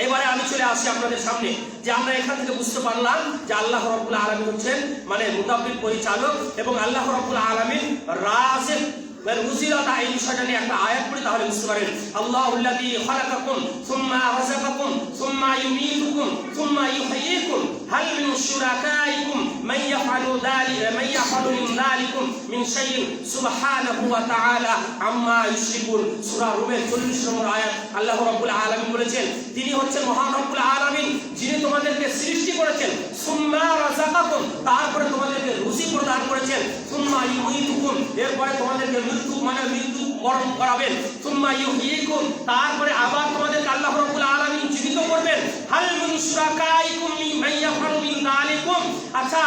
[SPEAKER 2] এবারে আমি চলে আসি আপনাদের সামনে যে আমরা এখান থেকে বুঝতে পারলাম যে আল্লাহ রাব্বুল আলামিন হচ্ছেন মানে মুদাব্বির, পরিচালক, এবং আল্লাহ রাব্বুল আলামিন রাযিক। রুজিলতা এই বিষয়টা নিয়ে একটা আয়াত পড়ি তাহলে বুঝতে পারেন। আল্লাহুল্লাযী খালাকাকুম সুম্মা রাযাকাকুম সুম্মা ইউমীতুকুম সুম্মা ইউহয়ীকুম হাল মিন শুরাকাইকুম মান ইয়াফআলু মিন যালিকুম মিন শাইইন সুবহানাহু ওয়া তাআলা আম্মা ইউশরিকুন। সূরা রুমের 40 নম্বর আয়াত আল্লাহ রাব্বুল আলামিন বলেছেন তিনি হচ্ছেন মহান রব্বুল আলামিন, যিনি তোমাদেরকে সৃষ্টি করেছেন, সুম্মা রাযাকাকুম তারপরে তোমাদেরকে রুজি প্রদান করেছেন, সুম্মা ইউমীতুকুম এরপরে তোমাদেরকে মৃত্যু বরণ করাবেন, সুম্মা ইউহয়ীকুম তারপরে আবার তোমাদেরকে আল্লাহ রাব্বুল আলামিন জীবিত করবেন। হাল মিন শুরাকাইকুম মান ইয়াফআলু মিন যালিকুম, আচ্ছা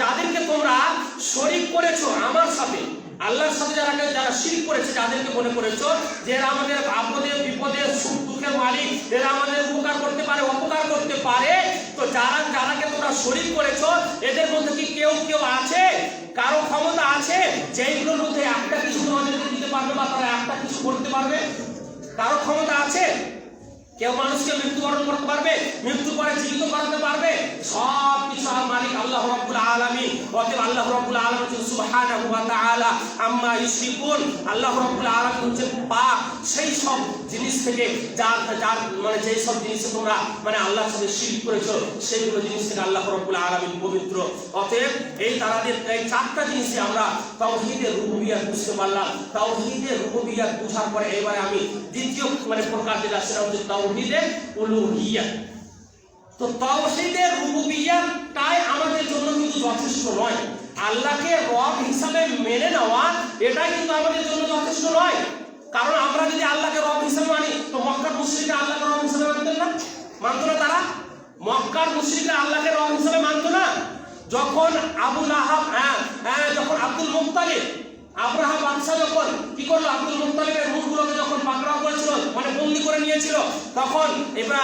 [SPEAKER 2] যাদেরকে তোমরা শরীক করেছো আমার সাথে, আল্লাহর সাথে যারা শিরক করেছে, যাদেরকে মনে করেছো যে এরা আমাদের আপদে বিপদে সুখ দুঃখের মালিক, এরা আমাদের উপকার করতে পারে অপকার করতে পারে, তো যারাকে তোমরা শরীক করেছো এদের মধ্যে কি কেউ আছে, কারো ক্ষমতা আছে যে এইগুলোর মধ্যে একটা কিছু তোমাদেরকে দিতে পারবে বা তারা একটা কিছু করতে পারবে? কারো ক্ষমতা আছে? কেউ মানুষকে মৃত্যুবরণ করতে পারবে, মৃত্যু পরে জীবিত করাতে পারবে? সব কিছু মালিক আল্লাহ রাব্বুল আলামিন। অতএব আল্লাহ রাব্বুল আলামিন সুবহানাহু ওয়া তাআলা আম্মা ইউশরিকুন, আল্লাহ রাব্বুল আলামিন হচ্ছেন পাক সেই সব জিনিস থেকে যার মানে যেই সব জিনিস তোমরা মানে আল্লাহর সাথে শিরক করেছো সেইগুলো জিনিস থেকে আল্লাহ রাব্বুল আলামিন পবিত্র। অতএব এই তারাদের এই চারটা জিনিসে আমরা তাওহীদের রুবুবিয়্যাত বুঝতে পারলাম। তাওহীদের রুবুবিয়্যাত বোঝার পরে এবারে আমি দ্বিতীয় মানে প্রকার যেটা সেটা হচ্ছে তাওহীদের উলুহিয়্যাত। তো তাওহীদের রুবুবিয়্যাতটাই আমাদের জন্য কিন্তু যথেষ্ট নয়। আল্লাহকে রব হিসাবে মেনে নেওয়া এটাই কিন্তু আমাদের জন্য যথেষ্ট নয়। কারণ আমরা যদি আল্লাহকে রব হিসাবে মানি, তো মক্কার মুশরিকরা আল্লাহকে রব হিসাবে মানতেন না? মানতো না তারা? মক্কার মুশরিকরা আল্লাহকে রব হিসাবে মানতো না। যখন আবু লাহাব যখন আব্দুল মুত্তালিব আব্রাহা বাদশা যখন কি করলো, আব্দুল মুত্তালিবের উটগুলোকে যখন পাকড়াও করেছিল মানে বন্দী করে নিয়েছিল, তখন এবার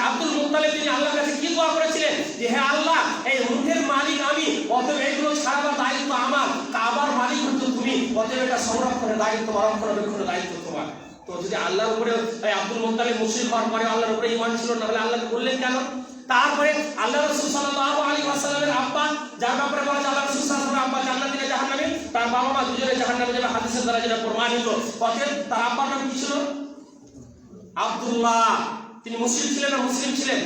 [SPEAKER 2] আব্দুল মুত্তালিব তিনি আল্লাহর কাছে কি দোয়া করেছিলেন যে হে আল্লাহ এই উটের মালিক আমি, অতএব এইগুলো ছাড়াবার দায়িত্ব আমার, কাবার মালিক হচ্ছে তুমি, অতএব এটা সংরক্ষণের দায়িত্ব রক্ষণাবেক্ষণের দায়িত্ব তোমার। তো যদি আল্লাহর উপরে আব্দুল মুত্তালিব মুশরিক হওয়ার পরে আল্লাহর উপরে ঈমান ছিল না, তাহলে আল্লাহকে বললেন কেন? তারপরে আল্লাহ রাসূল সাল্লাল্লাহু আলাইহি ওয়াসাল্লামের আব্বা, যার ব্যাপারে বলা যায় আল্লাহ রাসূল সাল্লাল্লাহু আলাইহি ওয়াসাল্লাম আব্বা জান্নাতি না জাহান্নামী, তার বাবা মা দুজনে জাহান্নামে যাবে, হাদিসের দ্বারা যেটা প্রমাণিত। অতএব তার আব্বার নাম কি ছিল? আব্দুল্লাহ। তিনি মুশরিক ছিলেন না মুসলিম ছিলেন?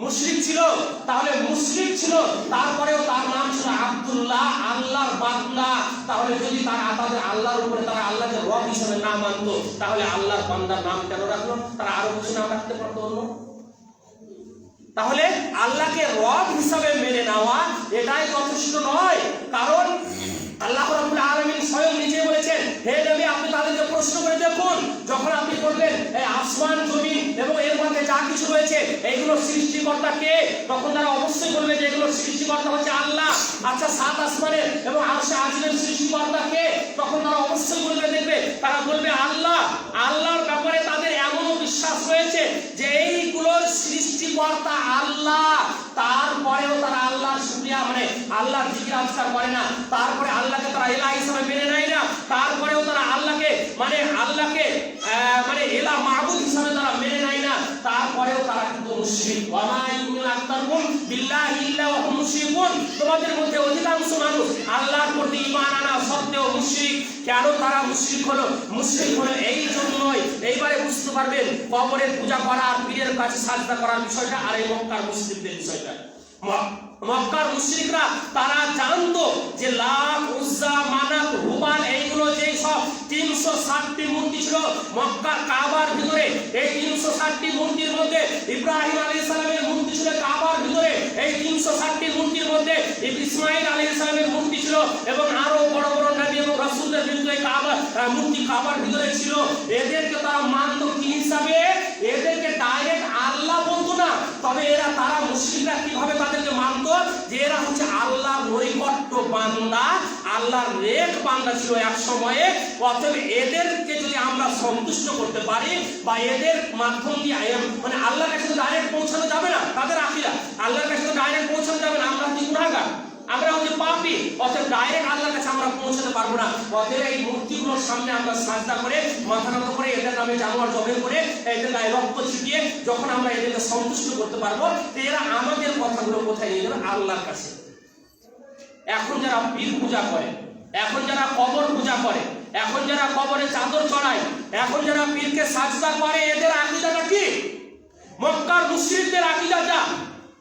[SPEAKER 2] মুশরিক ছিল। তাহলে মুশরিক ছিল, তারপরেও তার নাম ছিল আব্দুল্লাহ, আল্লাহর বান্দা। তাহলে যদি তাদের আল্লাহর উপরে তারা আল্লাহকে রব হিসেবে না মানতো, তাহলে আল্লাহর বান্দার নাম কেন রাখলো? তারা আরো কিছু নাম রাখতে পারতো অন্য। তাহলে আল্লাহকে রব হিসাবে মেনে নেওয়া এটাই যথেষ্ট নয়। কারণ আল্লাহ রাব্বুল আলামিন স্বয়ং নিজে বলেছেন, হে নবী আপনি তাদেরকে প্রশ্ন করে দেখুন, যখন আপনি বলবেন এই আসমান জমিন এবং এর মধ্যে যা কিছু রয়েছে এইগুলো সৃষ্টিকর্তা কে, তখন তারা অবশ্যই বলবে যে এগুলো সৃষ্টিকর্তা হচ্ছে আল্লাহ। আচ্ছা সাত আসমানের এবং আরশে আজিমের সৃষ্টিকর্তা কে, তখন তারা অবশ্যই বলবে, দেখবে তারা বলবে আল্লাহ। আল্লাহর ব্যাপারে তাদের এমনও বিশ্বাস রয়েছে যে এইগুলোর সৃষ্টিকর্তা আল্লাহ, তারপরেও তারা আল্লাহর শুকরিয়া মানে আল্লাহর জিকির আজকার করে না, তারপরে আল্লাহকে তারা ইলাহ হিসেবে মেনে নেয় না, তারপরেও তারা আল্লাহকে মানে এলাহ মাহবুদ হিসেবে তারা মেনে নেয় না, তারপরেও তারা মুশরিক ওয়া মা ইউমিনু আকতারুহুম বিল্লাহি ইল্লা ওয়া হুম মুশরিকুন তোমাদের মধ্যে অধিকাংশ মানুষ আল্লাহর প্রতি ঈমান আনা সত্ত্বেও মুশরিক কেন তারা মুশরিক হলো এই জন্যই এইবারে বুঝতে পারবেন কবরের পূজা করা আর পীরের কাছে সাজদা করার বিষয়টা আর এই মক্কার মুসলিমদের বিষয়টা মক্কার মুশরিকরা তারা জানতো যে লাত উজ্জা মানাত হুবাল এইগুলো যে সব 360টি মূর্তি ছিল মক্কার কাবার ভিতরে এই 360টি মূর্তির মধ্যে ইব্রাহিম আলাইহিস সালামের মূর্তি ছিল কাবার ভিতরে এই 360টি মূর্তির মধ্যে ইসমাঈল আলাইহিস সালামের মূর্তি ছিল এবং আরো বড় বড় নবী এবং রাসূলদের ভিতরে মূর্তি কাবার ভিতরে ছিল এদেরকে তারা মানত কি হিসাবে এদেরকে ডাইরেক্ট আল্লাহ বলতো না তবে তারা মুশরিকরা কিভাবে তাদেরকে মানত যে এরা হচ্ছে আল্লাহর নৈকট্য বান্দা আল্লাহর নেক বান্দা ছিল এক সময়ে অতএব এদেরকে যদি আমরা সন্তুষ্ট করতে পারি বা এদের মাধ্যম দিয়ে মানে আল্লাহর কাছে তো ডাইরেক্ট পৌঁছানো যাবে না তাদের আকীদা আল্লাহর কাছে তো ডাইরেক্ট পৌঁছানো যাবে না আমরা হচ্ছে গুনাহগার আমরা হচ্ছে পাপী অতএব ডাইরেক্ট আল্লাহর কাছে আমরা পৌঁছাতে পারবো না অতএব এই মূর্তিগুলোর সামনে আমরা সাজদা করে মাথা নত করে এদের নামে জানোয়ার জবাই করে এদের গায়ে রক্ত ছিটিয়ে যখন আমরা এদেরকে সন্তুষ্ট করতে পারবো এরা আমাদের কথাগুলো কোথায় নিয়ে যাবে আল্লাহর কাছে এখন যারা পীর পূজা করে এখন যারা কবর পূজা করে এখন যারা কবরে চাদর চড়ায় এখন যারা পীরকে সাজদা করে এদের আকীদাটা কি মক্কার মুশরিকদের আকীদাটা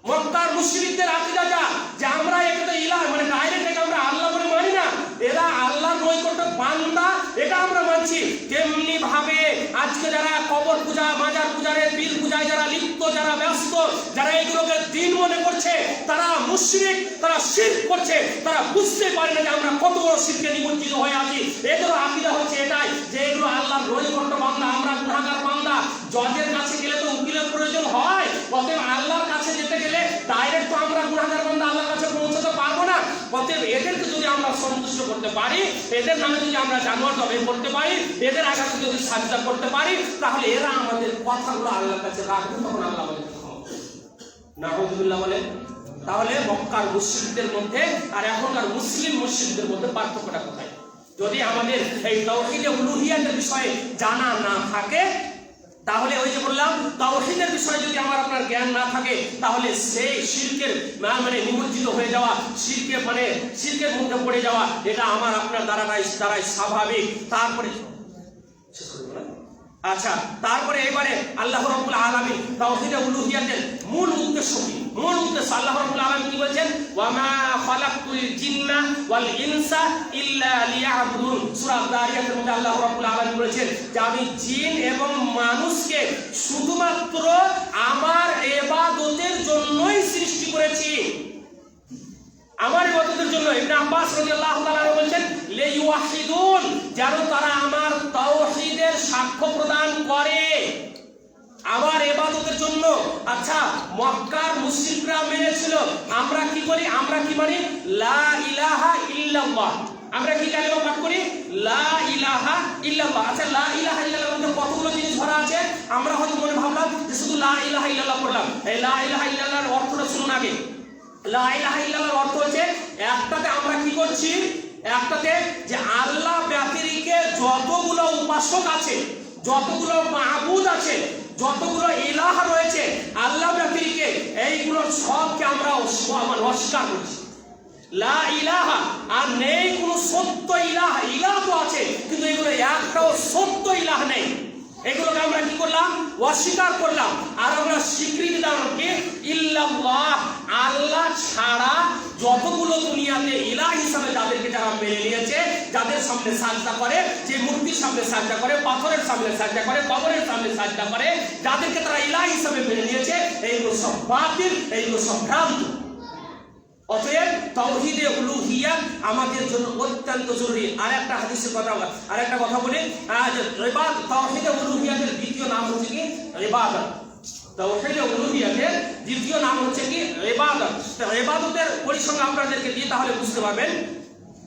[SPEAKER 2] মক্কার মুশরিকদের আকীদা যা যে আমরা একটা ইলাহ মানে ডাইরেক্ট এটা আমরা আল্লাহ বলে মানি না এরা আল্লাহর নৈকট্য বান্দা এটা আমরা মানছি তেমনি ভাবে আজকে যারা কবর পূজা মাজার পূজারে পীর পূজায় যারা লিপ্ত যারা ব্যস্ত যারা এগুলোকে দিন মনে করছে তারা মুশরিক তারা শিরক করছে তারা বুঝতে পারে না যে আমরা কত বড় শিরকে নিমজ্জিত হয়ে আছি এদের আকীদা হচ্ছে এটাই যে এগুলো আল্লাহর নৈকট্য বান্দা আমরা গুনাহগার বান্দা জজের কাছে গেলে তো উকিলের প্রয়োজন হয় অতএব আল্লাহর কাছে যেতে গেলে ডাইরেক্ট তো আমরা গুনাহগার বান্দা আল্লাহর কাছে পৌঁছাতে পারবো না অতএব এদেরকে যদি আমরা সন্তুষ্ট করতে পারি এদের নামে যদি আমরা জানোয়ার জবাই করতে পারি এদের আকাশে যদি সাজদা করতে পারি তাহলে এরা আমাদের কথাগুলো আল্লাহর কাছে রাখবে তখন আল্লাহ বলে নাউযুবিল্লাহ বলে তাহলে মক্কার মুশরিকদের মধ্যে আর এখনকার মুসলিম মুশরিকদের মধ্যে পার্থক্যটা কোথায় যদি আমাদের এই তাওহীদে উলুহিয়াতের বিষয়ে জানা না থাকে তাহলে ওই যে বললাম তাওহীদের বিষয়ে যদি আমার আপনার জ্ঞান না থাকে তাহলে সেই শিরকের মানে নিমজ্জিত হয়ে যাওয়া শিরকের মধ্যে পড়ে যাওয়া এটা আমার আপনার দ্বারাই স্বাভাবিক তারপরে আচ্ছা তারপরে এবারে আল্লাহ রাব্বুল আলামিন তাওহীদে উলুহিয়াতের মূল উদ্দেশ্য কি মূল উদ্দেশ্য আল্লাহ রাব্বুল আলামিন কি বলেন ওয়া মা খালাকতুল জিন্না ওয়াল ইনসা ইল্লা লিয়াবুদুন সূরা যারিয়াতের মধ্যে আল্লাহ রাব্বুল আলামিন বলেছেন যে আমি জিন এবং মানুষকে শুধুমাত্র আমার ইবাদতের জন্যই সৃষ্টি করেছি আমার ইবাদতের জন্য ইবনে আব্বাস রাদিয়াল্লাহু তাআলা বলেন লিইউহিদুন যেন তারা আমার তাওহীদের সাক্ষ্য প্রদান করে আমার ইবাদতের জন্য আচ্ছা মক্কার মুশরিকরা মেনেছিল আমরা কি করি আমরা কি মানি লা ইলাহা ইল্লাল্লাহ আমরা কি কালেমা পাঠ করি লা ইলাহা ইল্লাল্লাহ আচ্ছা লা ইলাহা ইল্লাল্লাহর মধ্যে কতগুলো জিনিস ভরা আছে আমরা হয়তো মনে ভাবলাম যে শুধু লা ইলাহা ইল্লাল্লাহ পড়লাম এই লা ইলাহা ইল্লাল্লাহর অর্থটা শুনুন আগে লা ইলাহা ইল্লাল্লাহর অর্থ হচ্ছে একটাতে আমরা কি করছি একটাতে যে আল্লাহ ব্যতিরেকে যতগুলো উপাসক আছে যতগুলো মাবুদ আছে যতগুলো ইলাহ রয়েছে আল্লাহ ব্যতিরেকে এইগুলো সবকে আমরা অস্বীকার করছি লা ইলাহা আর নেই কোনো সত্য ইলাহ ইলাহ তো আছে কিন্তু এগুলো একটাও সত্য ইলাহ নেই এগুলোকে আমরা কি করলাম অস্বীকার করলাম আর আমরা স্বীকৃতি দিলাম কি ইল্লাল্লাহ আল্লাহ ছাড়া যতগুলো দুনিয়াতে ইলাহ হিসাবে যাদেরকে যারা মেনে নিয়েছে যাদের সামনে সাজদা করে যে মূর্তির সামনে সাজদা করে পাথরের সামনে সাজদা করে কবরের সামনে সাজদা করে যাদেরকে তারা ইলাহ হিসাবে মেনে নিয়েছে এইগুলো সব বাতিল এইগুলো সব ভ্রান্ত অতএব তাওহীদে উলুহিয়াত আমাদের জন্য অত্যন্ত জরুরি আরেকটা হাদিসের কথা আরেকটা কথা বলি ইবাদত তাওহীদে উলুহিয়াতের দ্বিতীয় নাম হচ্ছে কি ইবাদত তাওহীদে উলুহিয়াতের দ্বিতীয় নাম হচ্ছে কি ইবাদত ইবাদতের পরিসংখ্যান আপনাদেরকে দিয়ে তাহলে বুঝতে পারবেন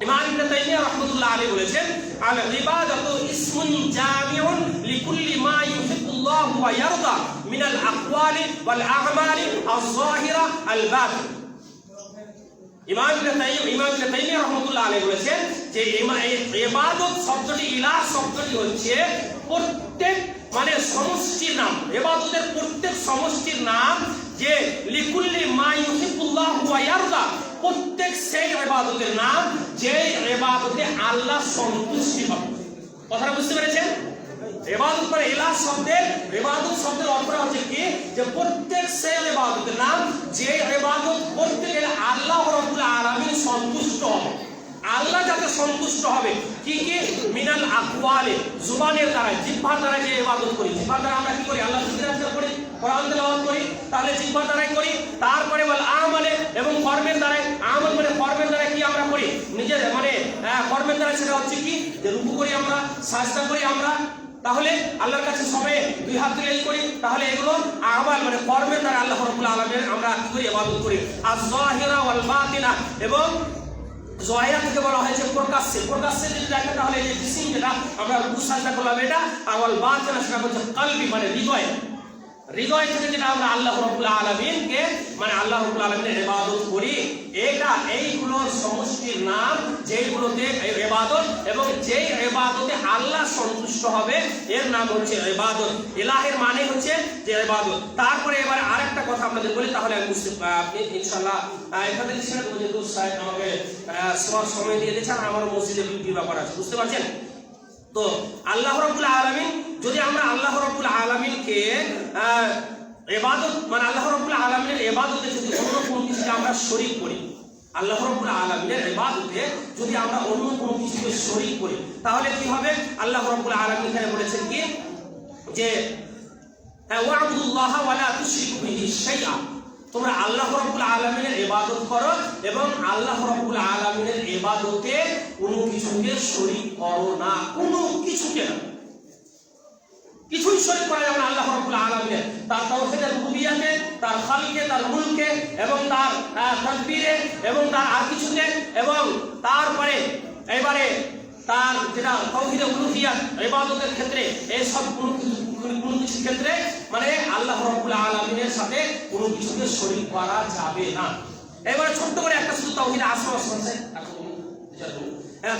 [SPEAKER 2] ইমাম ইবনে তাইমিয়া রাহমাতুল্লাহ আলাইহি বলেছেন আল ইবাদাতু ইসমুন জামিউন লিকুল্লি মা ইউহিব্বুল্লাহু ওয়া ইয়ারদা মিনাল আকওয়ালি ওয়াল আ'মালি আয-যাহিরা আল বাতিন ইমাম ইবনে তাইমিয়া রাহমাতুল্লাহ আলাইহি বলেছেন যে ইবাদত শব্দটি ইলাহ শব্দটি হচ্ছে প্রত্যেক মানে সমষ্টির নাম ইবাদতের প্রত্যেক সমষ্টির নাম যে লিকুল্লি মা ইউহিব্বুল্লাহু ওয়া ইয়ারদা, প্রত্যেক সেই ইবাদতের নাম যে ইবাদতে আল্লাহ সন্তুষ্টি হবে। কথাটা বুঝতে পেরেছেন? ইবাদত মানে ইলাহ শব্দের, ইবাদত শব্দের অর্থ হচ্ছে কি, যে প্রত্যেক সেই ইবাদতের নাম যে ইবাদত করতে গেলে আল্লাহ রাব্বুল আলামিন সন্তুষ্ট হবে। আল্লাহ যাতে সন্তুষ্ট হবে কি কি, মিনাল আকওয়ালে, জুবানের দ্বারা, জিহ্বার দ্বারা যে ইবাদত করি, জিহ্বার দ্বারা আমরা কি করি, আল্লাহ জিকির করি, কোরআন তেলাওয়াত করি, তাহলে জিহ্বার দ্বারাই করি। তারপরে ওয়াল আমালে, এবং কর্মের দ্বারাই, আমল মানে কর্মের দ্বারা কি আমরা করি, নিজের মানে কর্মের দ্বারা, সেটা হচ্ছে কি, যে রুকু করি আমরা, সাজদা করি আমরা, তাহলে আল্লাহর কাছে সবে দুই হাত তুলেই করি, তাহলে এগুলো আমাল মানে কর্মের দ্বারা আল্লাহ রাব্বুল আলামিন আমরা কি করি, ইবাদত করি। আয-যাহিরা ওয়াল বাতিনা, এবং জহিরা থেকে বলা হয়েছে প্রকাশ্যে, প্রকাশ্যে যদি দেখেন তাহলে এই যে জিসিম যেটা আমরা রুকু সাজদা করলাম এটা, আর ওয়াল বাতিনা সেটা হচ্ছে কলবি মানে হৃদয়, হৃদয় থেকে যেটা আমরা আল্লাহ রাব্বুল আলামিনকে মানে আল্লাহ রাব্বুল আলামিনের ইবাদত করি, এটা এইগুলোর সমষ্টির নাম যেইগুলোতে ইবাদত, এবং যেই ইবাদতে আল্লাহ সন্তুষ্ট হবে এর নাম হচ্ছে ইবাদত। ইলাহের মানে হচ্ছে যে ইবাদত। তারপরে এবার আরেকটা কথা আপনাদের বলি, তাহলে আমি বুঝতে ইনশাআল্লাহ এখানে ছেড়ে দেবো, যেহেতু সাহেব আমাকে সময় দিয়ে দিয়েছেন, আমার মসজিদে ডিউটির ব্যাপার আছে, বুঝতে পারছেন? তো আল্লাহ রাব্বুল আলামিন, যদি আমরা আল্লাহ রাব্বুল আলামিনকে ইবাদত মানে আল্লাহ রাব্বুল আলামিনের ইবাদতে যদি অন্য কোনো কিছুকে আমরা শরীক করি, আল্লাহ রাব্বুল আলামিনের ইবাদতে যদি আমরা অন্য কোনো কিছুকে শরীক করি, তাহলে কি হবে? আল্লাহ রাব্বুল আলামিন এখানে বলেছেন কি, যে ওয়া'বুদুল্লাহ ওয়া লা তুশরিকু বিহি শাইআ, তোমরা আল্লাহ রাব্বুল আলামিনের ইবাদত করো এবং আল্লাহ রাব্বুল আলামিনের ইবাদতে কোনো কিছুকে শরীক করো না, কোনো কিছুকে না, কিছুই শরীক করা যাবে না আল্লাহ রাব্বুল আলামিনের, তার তাওহীদের রুবুবিয়্যাতে, তার খালকে, তার মুলকে, এবং তার তাদবীরে, এবং তার আর কিছুতে, এবং তারপরে এবারে তার যেটা তাওহীদে উলুহিয়াত ইবাদতের ক্ষেত্রে, এই সব কোনো কিছুর ক্ষেত্রে মানে আল্লাহ রাব্বুল আলামিনের সাথে কোনো কিছুকে শরীক করা যাবে না। এবারে ছোট্ট করে একটা শুধু তাওহীদে আসমা ওয়া সিফাত,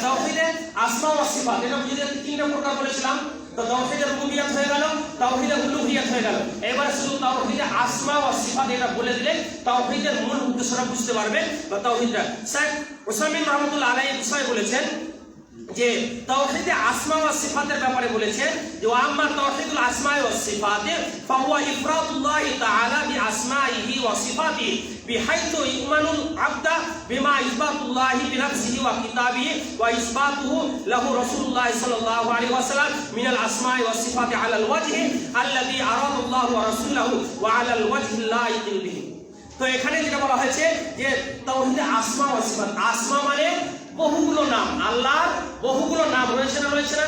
[SPEAKER 2] তাওহীদে আসমা ওয়া সিফাত, এটা বুঝিয়ে তিনটা প্রকার বলেছিলাম। তো তাওহীদে রুবুবিয়্যাত হয়ে গেল, তাওহীদে উলুহিয়াত হয়ে গেল, এবারে শুধু তাওহীদে আসমা ওয়া সিফাত এটা বলে দিলে তাওহীদের মূল উদ্দেশ্যটা বুঝতে পারবে। বা তাওহীদটা শেখ উসাইমিন রাহমাতুল্লাহ আলাইহি বিষয় বলেছেন যে তাওহীদে আসমা ওয়া সিফাতের ব্যাপারে বলেছেন যে আম্মা তাওহীদুল আসমা ওয়া সিফাতে ফাহুয়া ইফরাদুল্লাহ তাআলা বিআসমাইহি ওয়া সিফাতিহি বিহাইথু ইমানুল আবদা বিমা ইসবাতুল্লাহি বিনাফসিহি ওয়া কিতাবিহি ওয়া ইসবাতুহু লাহু রাসূলুল্লাহ সাল্লাল্লাহু আলাইহি ওয়াসাল্লাম মিনাল আসমাই ওয়া সিফাতি আলাল ওয়াজহি আল্লাযী আরাদাল্লাহু ওয়া রাসূলুহু ওয়া আলাল ওয়াজহিল লাইকিল বিহি। তো এখানে যেটা বলা হয়েছে যে তাওহীদে আসমা ওয়া সিফাত, আসমা মানে বহুগুলো নাম, আল্লাহর বহুগুলো নাম রয়েছে না, রয়েছে না,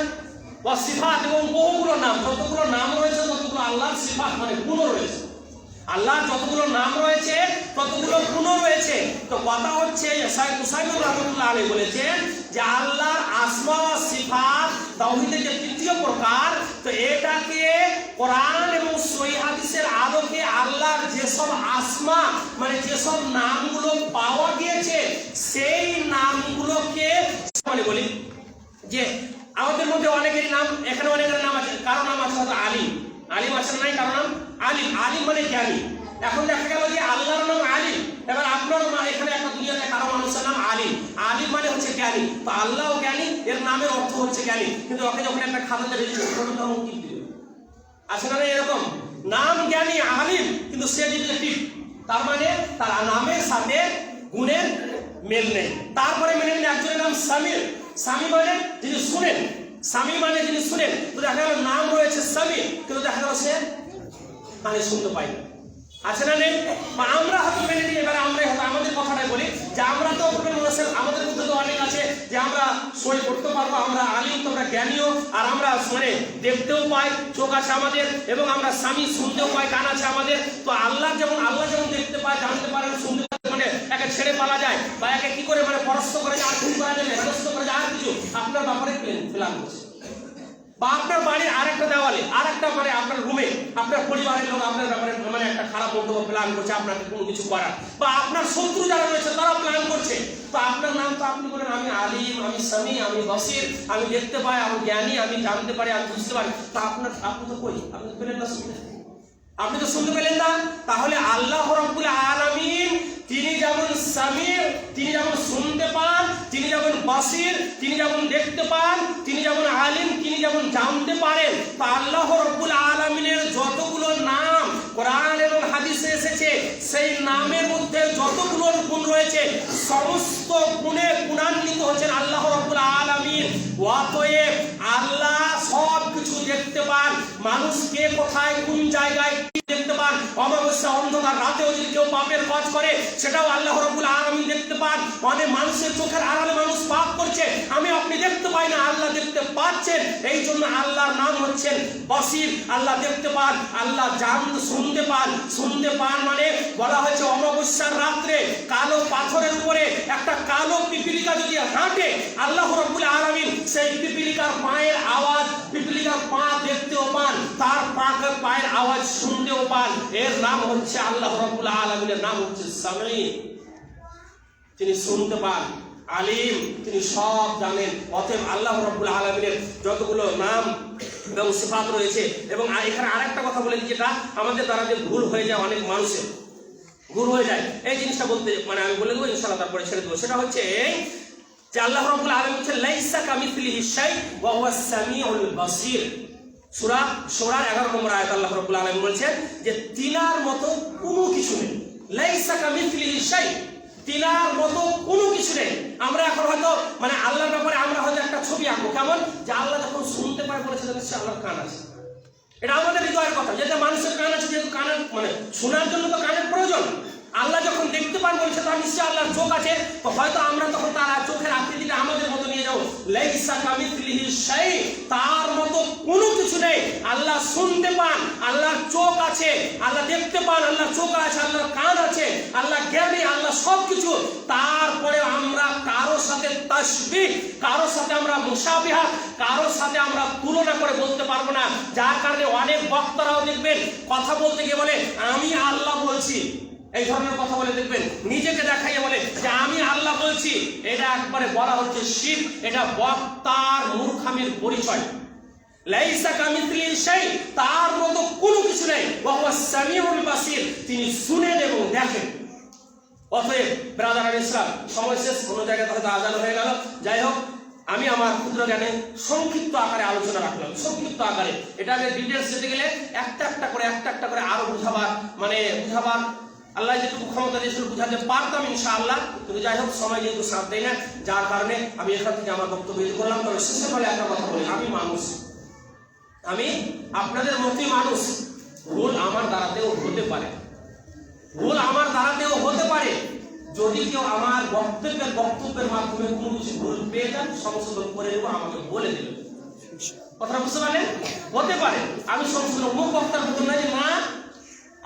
[SPEAKER 2] ওয়া সিফাত এবং বহুগুলো নাম, যতগুলো নাম রয়েছে ততগুলো আল্লাহর সিফাত মানে গুণ রয়েছে, আল্লাহর যতগুলো নাম রয়েছে ততগুলো গুণ রয়েছে। তো কথা হচ্ছে শাইখ উসাইমিন রাহমাতুল্লাহ আলাইহি বলেছেন যে আল্লাহর আসমা ওয়া সিফাত তাওহীদের যে তৃতীয় প্রকার, তো এটাকে কোরআন এবং সহিহ হাদিসের আলোকে আল্লাহর যেসব আসমা মানে যেসব নামগুলো পাওয়া গিয়েছে সেই নামগুলোকে মানে বলি যে আমাদের মধ্যে অনেকেরই নাম, এখানে অনেকের নাম আছে, কারো নাম আছে হয়তো আলিম, আলিম আছে নাই, কারো নাম আলিম, আলিম মানে জ্ঞানী। এখন দেখা গেল যে আল্লাহর নাম আলিম, এবার আপনার এখানে একটা দুনিয়াতে কারো মানুষের নাম আলিম, আলিম মানে হচ্ছে জ্ঞানী, তো আল্লাহও জ্ঞানী, এর নামের অর্থ হচ্ছে জ্ঞানী, কিন্তু ওকে যখন একটা খাতাতে রেজিস্টার আছে না এরকম নাম জ্ঞানী আলিম, কিন্তু সে ডিটেকটিভ, তার মানে তার নামের সাথে গুণের মেল নেই। তারপরে মেনে নিন একজনের নাম সামির, সামি মানে যিনি শুনেন, সামি মানে যিনি শুনেন, তো দেখা গেল নাম রয়েছে সামি, কিন্তু দেখা গেল সে মানে শুনতে পাই না, আছে না নেই? আমরা হয়তো মেনে নিই, এবারে আমরা হয়তো আমাদের কথাটাই বলি যে আমরা তো আমাদের মধ্যে তো অনেক আছে যে আমরা সই করতে পারবো, আমরা আলিম, তো আমরা জ্ঞানীও, আর আমরা মানে দেখতেও পাই, চোখ আছে আমাদের, এবং আমরা স্বামী শুনতেও পাই, কান আছে আমাদের। তো আল্লাহ যেমন দেখতে পায়, জানতে পারেন, শুনতে মানে একে ছেড়ে পালা যায়, বা একে কি করে মানে পরাস্ত করে যায়, আর খুন করা যায়, হেনস্থ করা যায়, আর কিছু আপনার ব্যাপারে প্ল্যান করছে, বা আপনার বাড়ির আরেকটা দেওয়ালে আরেকটা মানে আপনার রুমে আপনার পরিবারের লোক আপনার ব্যাপারে মানে একটা খারাপ মন্তব্য প্ল্যান করছে আপনাকে কোনো কিছু করার, বা আপনার শত্রু যারা রয়েছে তারা প্ল্যান করছে, তো আপনার নাম তো আপনি বলেন আমি আলিম, আমি সামি, আমি বসির, আমি দেখতে পাই, আমি জ্ঞানী, আমি জানতে পারি, আমি বুঝতে পারি, তা আপনি তো কই, আপনি পেলেন না শুনতে, আপনি তো শুনতে পেলেন না? তাহলে আল্লাহ রাব্বুল আলামিন তিনি যেমন সামির, তিনি যেমন শুনতে পান, তিনি যেমন বাসির, তিনি যেমন দেখতে পান, তিনি যেমন আলিম, তিনি যেমন জানতে পারেন। তা আল্লাহ রাব্বুল আলামিনের যতগুলো নাম কোরআন এবং হাদিসে এসেছে, সেই নামের মধ্যে যতগুলো গুণ রয়েছে সমস্ত গুণে গুণান্বিত হচ্ছেন আল্লাহ রাব্বুল আলামিন। অতএব আল্লাহ সব কিছু দেখতে পান। মানুষ কে কোথায় কোন জায়গায় দেখতে পান। অমাবস্যা অন্ধকার রাতেও যদি কেউ পাপের কাজ করে সেটাও আল্লাহ রাব্বুল আলামিন দেখতে পান। অনেক মানুষের চোখের আড়ালে মানুষ পাপ করছে, আমি আপনি দেখতে পাই না, আল্লাহ দেখতে পাচ্ছেন। এই জন্য আল্লাহর নাম হচ্ছেন বসির। আল্লাহ দেখতে পান, আল্লাহ শুনতে পান। শুনতে পান মানে বলা হয়েছে অমাবস্যার রাত্রে কালো পাথরের উপরে একটা কালো পিপিলিকা যদি হাঁটে, আল্লাহ রাব্বুল আলামিন সেই পিপিলিকার পায়ের আওয়াজ, পিপিলিকার পা দেখতেও পান, তার পায়ের আওয়াজ শুনতেও পান। এর নাম হচ্ছে আল্লাহ রাব্বুল আলামিনের নাম হচ্ছে সামি। তিনি শুনতে পান, আলিম, তিনি সব জানেন। অতএব আল্লাহ রাব্বুল আলামিনের যতগুলো নাম এবং সিফাত রয়েছে। এবং এখানে আরেকটা কথা বলে যেটা আমাদের দ্বারা যে ভুল হয়ে যায়, অনেক মানুষের ভুল হয়ে যায়, এই জিনিসটা বলতে মানে আমি বলে দেবো ইনশাআল্লাহ, তারপরে ছেড়ে দেবো। সেটা হচ্ছে যে আল্লাহ রাব্বুল আলামিন হচ্ছে লাইসা কামিসলিহি শাই ওয়া হুয়াস সামিউল বাসীর। সূরা শূরার 11 নম্বর আয়াত আল্লাহ রাব্বুল আলামিন বলেছেন যে তিনার মতো কোনো কিছু নেই। লাইসা কামিসলিহি শাই, তিনার মতো কোনো কিছু নেই। আমরা এখন হয়তো মানে আল্লাহর ব্যাপারে আমরা হয়তো একটা ছবি আঁকবো, কেমন যে আল্লাহ যখন শুনতে পারে বলেছিলেন সে আল্লাহর কান আছে। এটা আমাদের হৃদয়ের কথা, যেটা মানুষের কান আছে, যেহেতু কানের মানে শোনার জন্য তো কানের প্রয়োজন। আল্লাহ যখন দেখতে পান বলছে তার নিশ্চয়ই আল্লাহর চোখ আছে, তো হয়তো আমরা তখন তার চোখের আকৃতিটা আমাদের মতো নিয়ে যাবো। লাইসা কামিসলিহি শাই, তার মতো কোনো কিছু নেই। আল্লাহ শুনতে পান, আল্লাহর চোখ আছে, আল্লাহ দেখতে পান, আল্লাহর চোখ আছে, আল্লাহর কান আছে, আল্লাহ জ্ঞানী, আল্লাহ সবকিছু। তারপরে আমরা কারোর সাথে তাশবিহ, কারোর সাথে আমরা মুশাবিহা, কারোর সাথে আমরা তুলনা করে বলতে পারবো না। যার কারণে অনেক বক্তারাও দেখবেন কথা বলতে গিয়ে বলে আমি আল্লাহ বলছি, এই ধরনের কথা বলে দেখবেন, নিজেকে দেখাইয়ে বলে যে আমি আল্লাহ বলছি। এটা একবারে বলা হচ্ছে শিরক, এটা বক্তার মূর্খামির পরিচয়। লাইসা কামিসলিহি শাই, তার মতো কোনো কিছু নেই। ওয়া হুয়াস সামিউল বাসীর, তিনি শুনেন এবং দেখেন। অতএব ব্রাদার ইসলাম, সময় শেষ, কোনো জায়গায় হয়তো আজান হয়ে গেল। যাই হোক, আমি আমার ক্ষুদ্র জ্ঞানে সংক্ষিপ্ত আকারে আলোচনা রাখলাম, সংক্ষিপ্ত আকারে। এটা আগে ডিটেলস যেতে গেলে একটা একটা করে আরো বুঝাবার আল্লাহ যেটুকু ক্ষমতা দিয়েছিল বুঝাতে পারতাম ইনশাআল্লাহ, কিন্তু যাই হোক সময় যেহেতু সাথ দেয় না, যার কারণে আমি এখান থেকে আমার বক্তব্য করলাম। তবে শেষে বলে একটা কথা বলি, আমি মানুষ, আমি আপনাদের মতোই মানুষ। ভুল আমার দ্বারাতেও হতে পারে, ভুল আমার দ্বারাতেও হতে পারে। যদি কেউ আমার বক্তব্যের মাধ্যমে কোনো কিছু ভুল পেয়ে যান, সংশোধন করে দেবো, আমাকে বলে দেবেন। কথা বুঝতে পারলেন? হতে পারে আমি সংশোধন মুখ বক্তার ভুল নাই না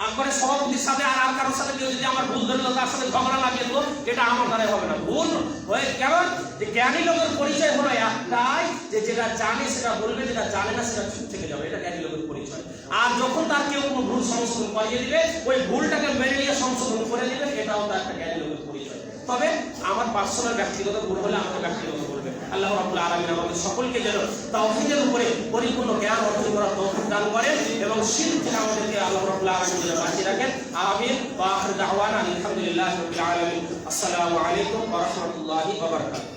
[SPEAKER 2] একবারে সভাপতির সাথে আর কারোর সাথে কেউ যদি আমার ভুল ধরলো তার সাথে ঝগড়া লাগিয়ে দেবো, এটা আমার দ্বারাই হবে না। ভুল হয়ে কেমন যে জ্ঞানী লোকের পরিচয় হলো একটাই, যে যেটা জানে সেটা বলবে, যেটা জানে না সেটা চুপ থেকে যাবে, এটা জ্ঞানী লোকের পরিচয়। আর যখন তার কেউ কোনো ভুল সংশোধন করিয়ে দিবে, ওই ভুলটাকে মেনে নিয়ে সংশোধন করে দিবে, এটাও তার একটা জ্ঞানী লোকের পরিচয়। তবে আমার পার্সোনাল ব্যক্তিগত ভুল হলে আমাকে ব্যক্তিগত বলবে। আল্লাহ রাব্বুল আলামিন আমাদের সকলকে যেন তাওহীদের উপরে পরিপূর্ণ জ্ঞান অর্জন করার তৌফিক দান করেন এবং শিরক থেকে আমাদেরকে আল্লাহ রাব্বুল আলামিন যেন বাঁচিয়ে রাখেন। আমিন। ওয়া আখিরু দাওয়ানা আলহামদুলিল্লাহি রাব্বিল আলামিন। আসসালামু আলাইকুম ওয়া রাহমাতুল্লাহি ওয়া বারাকাতুহু।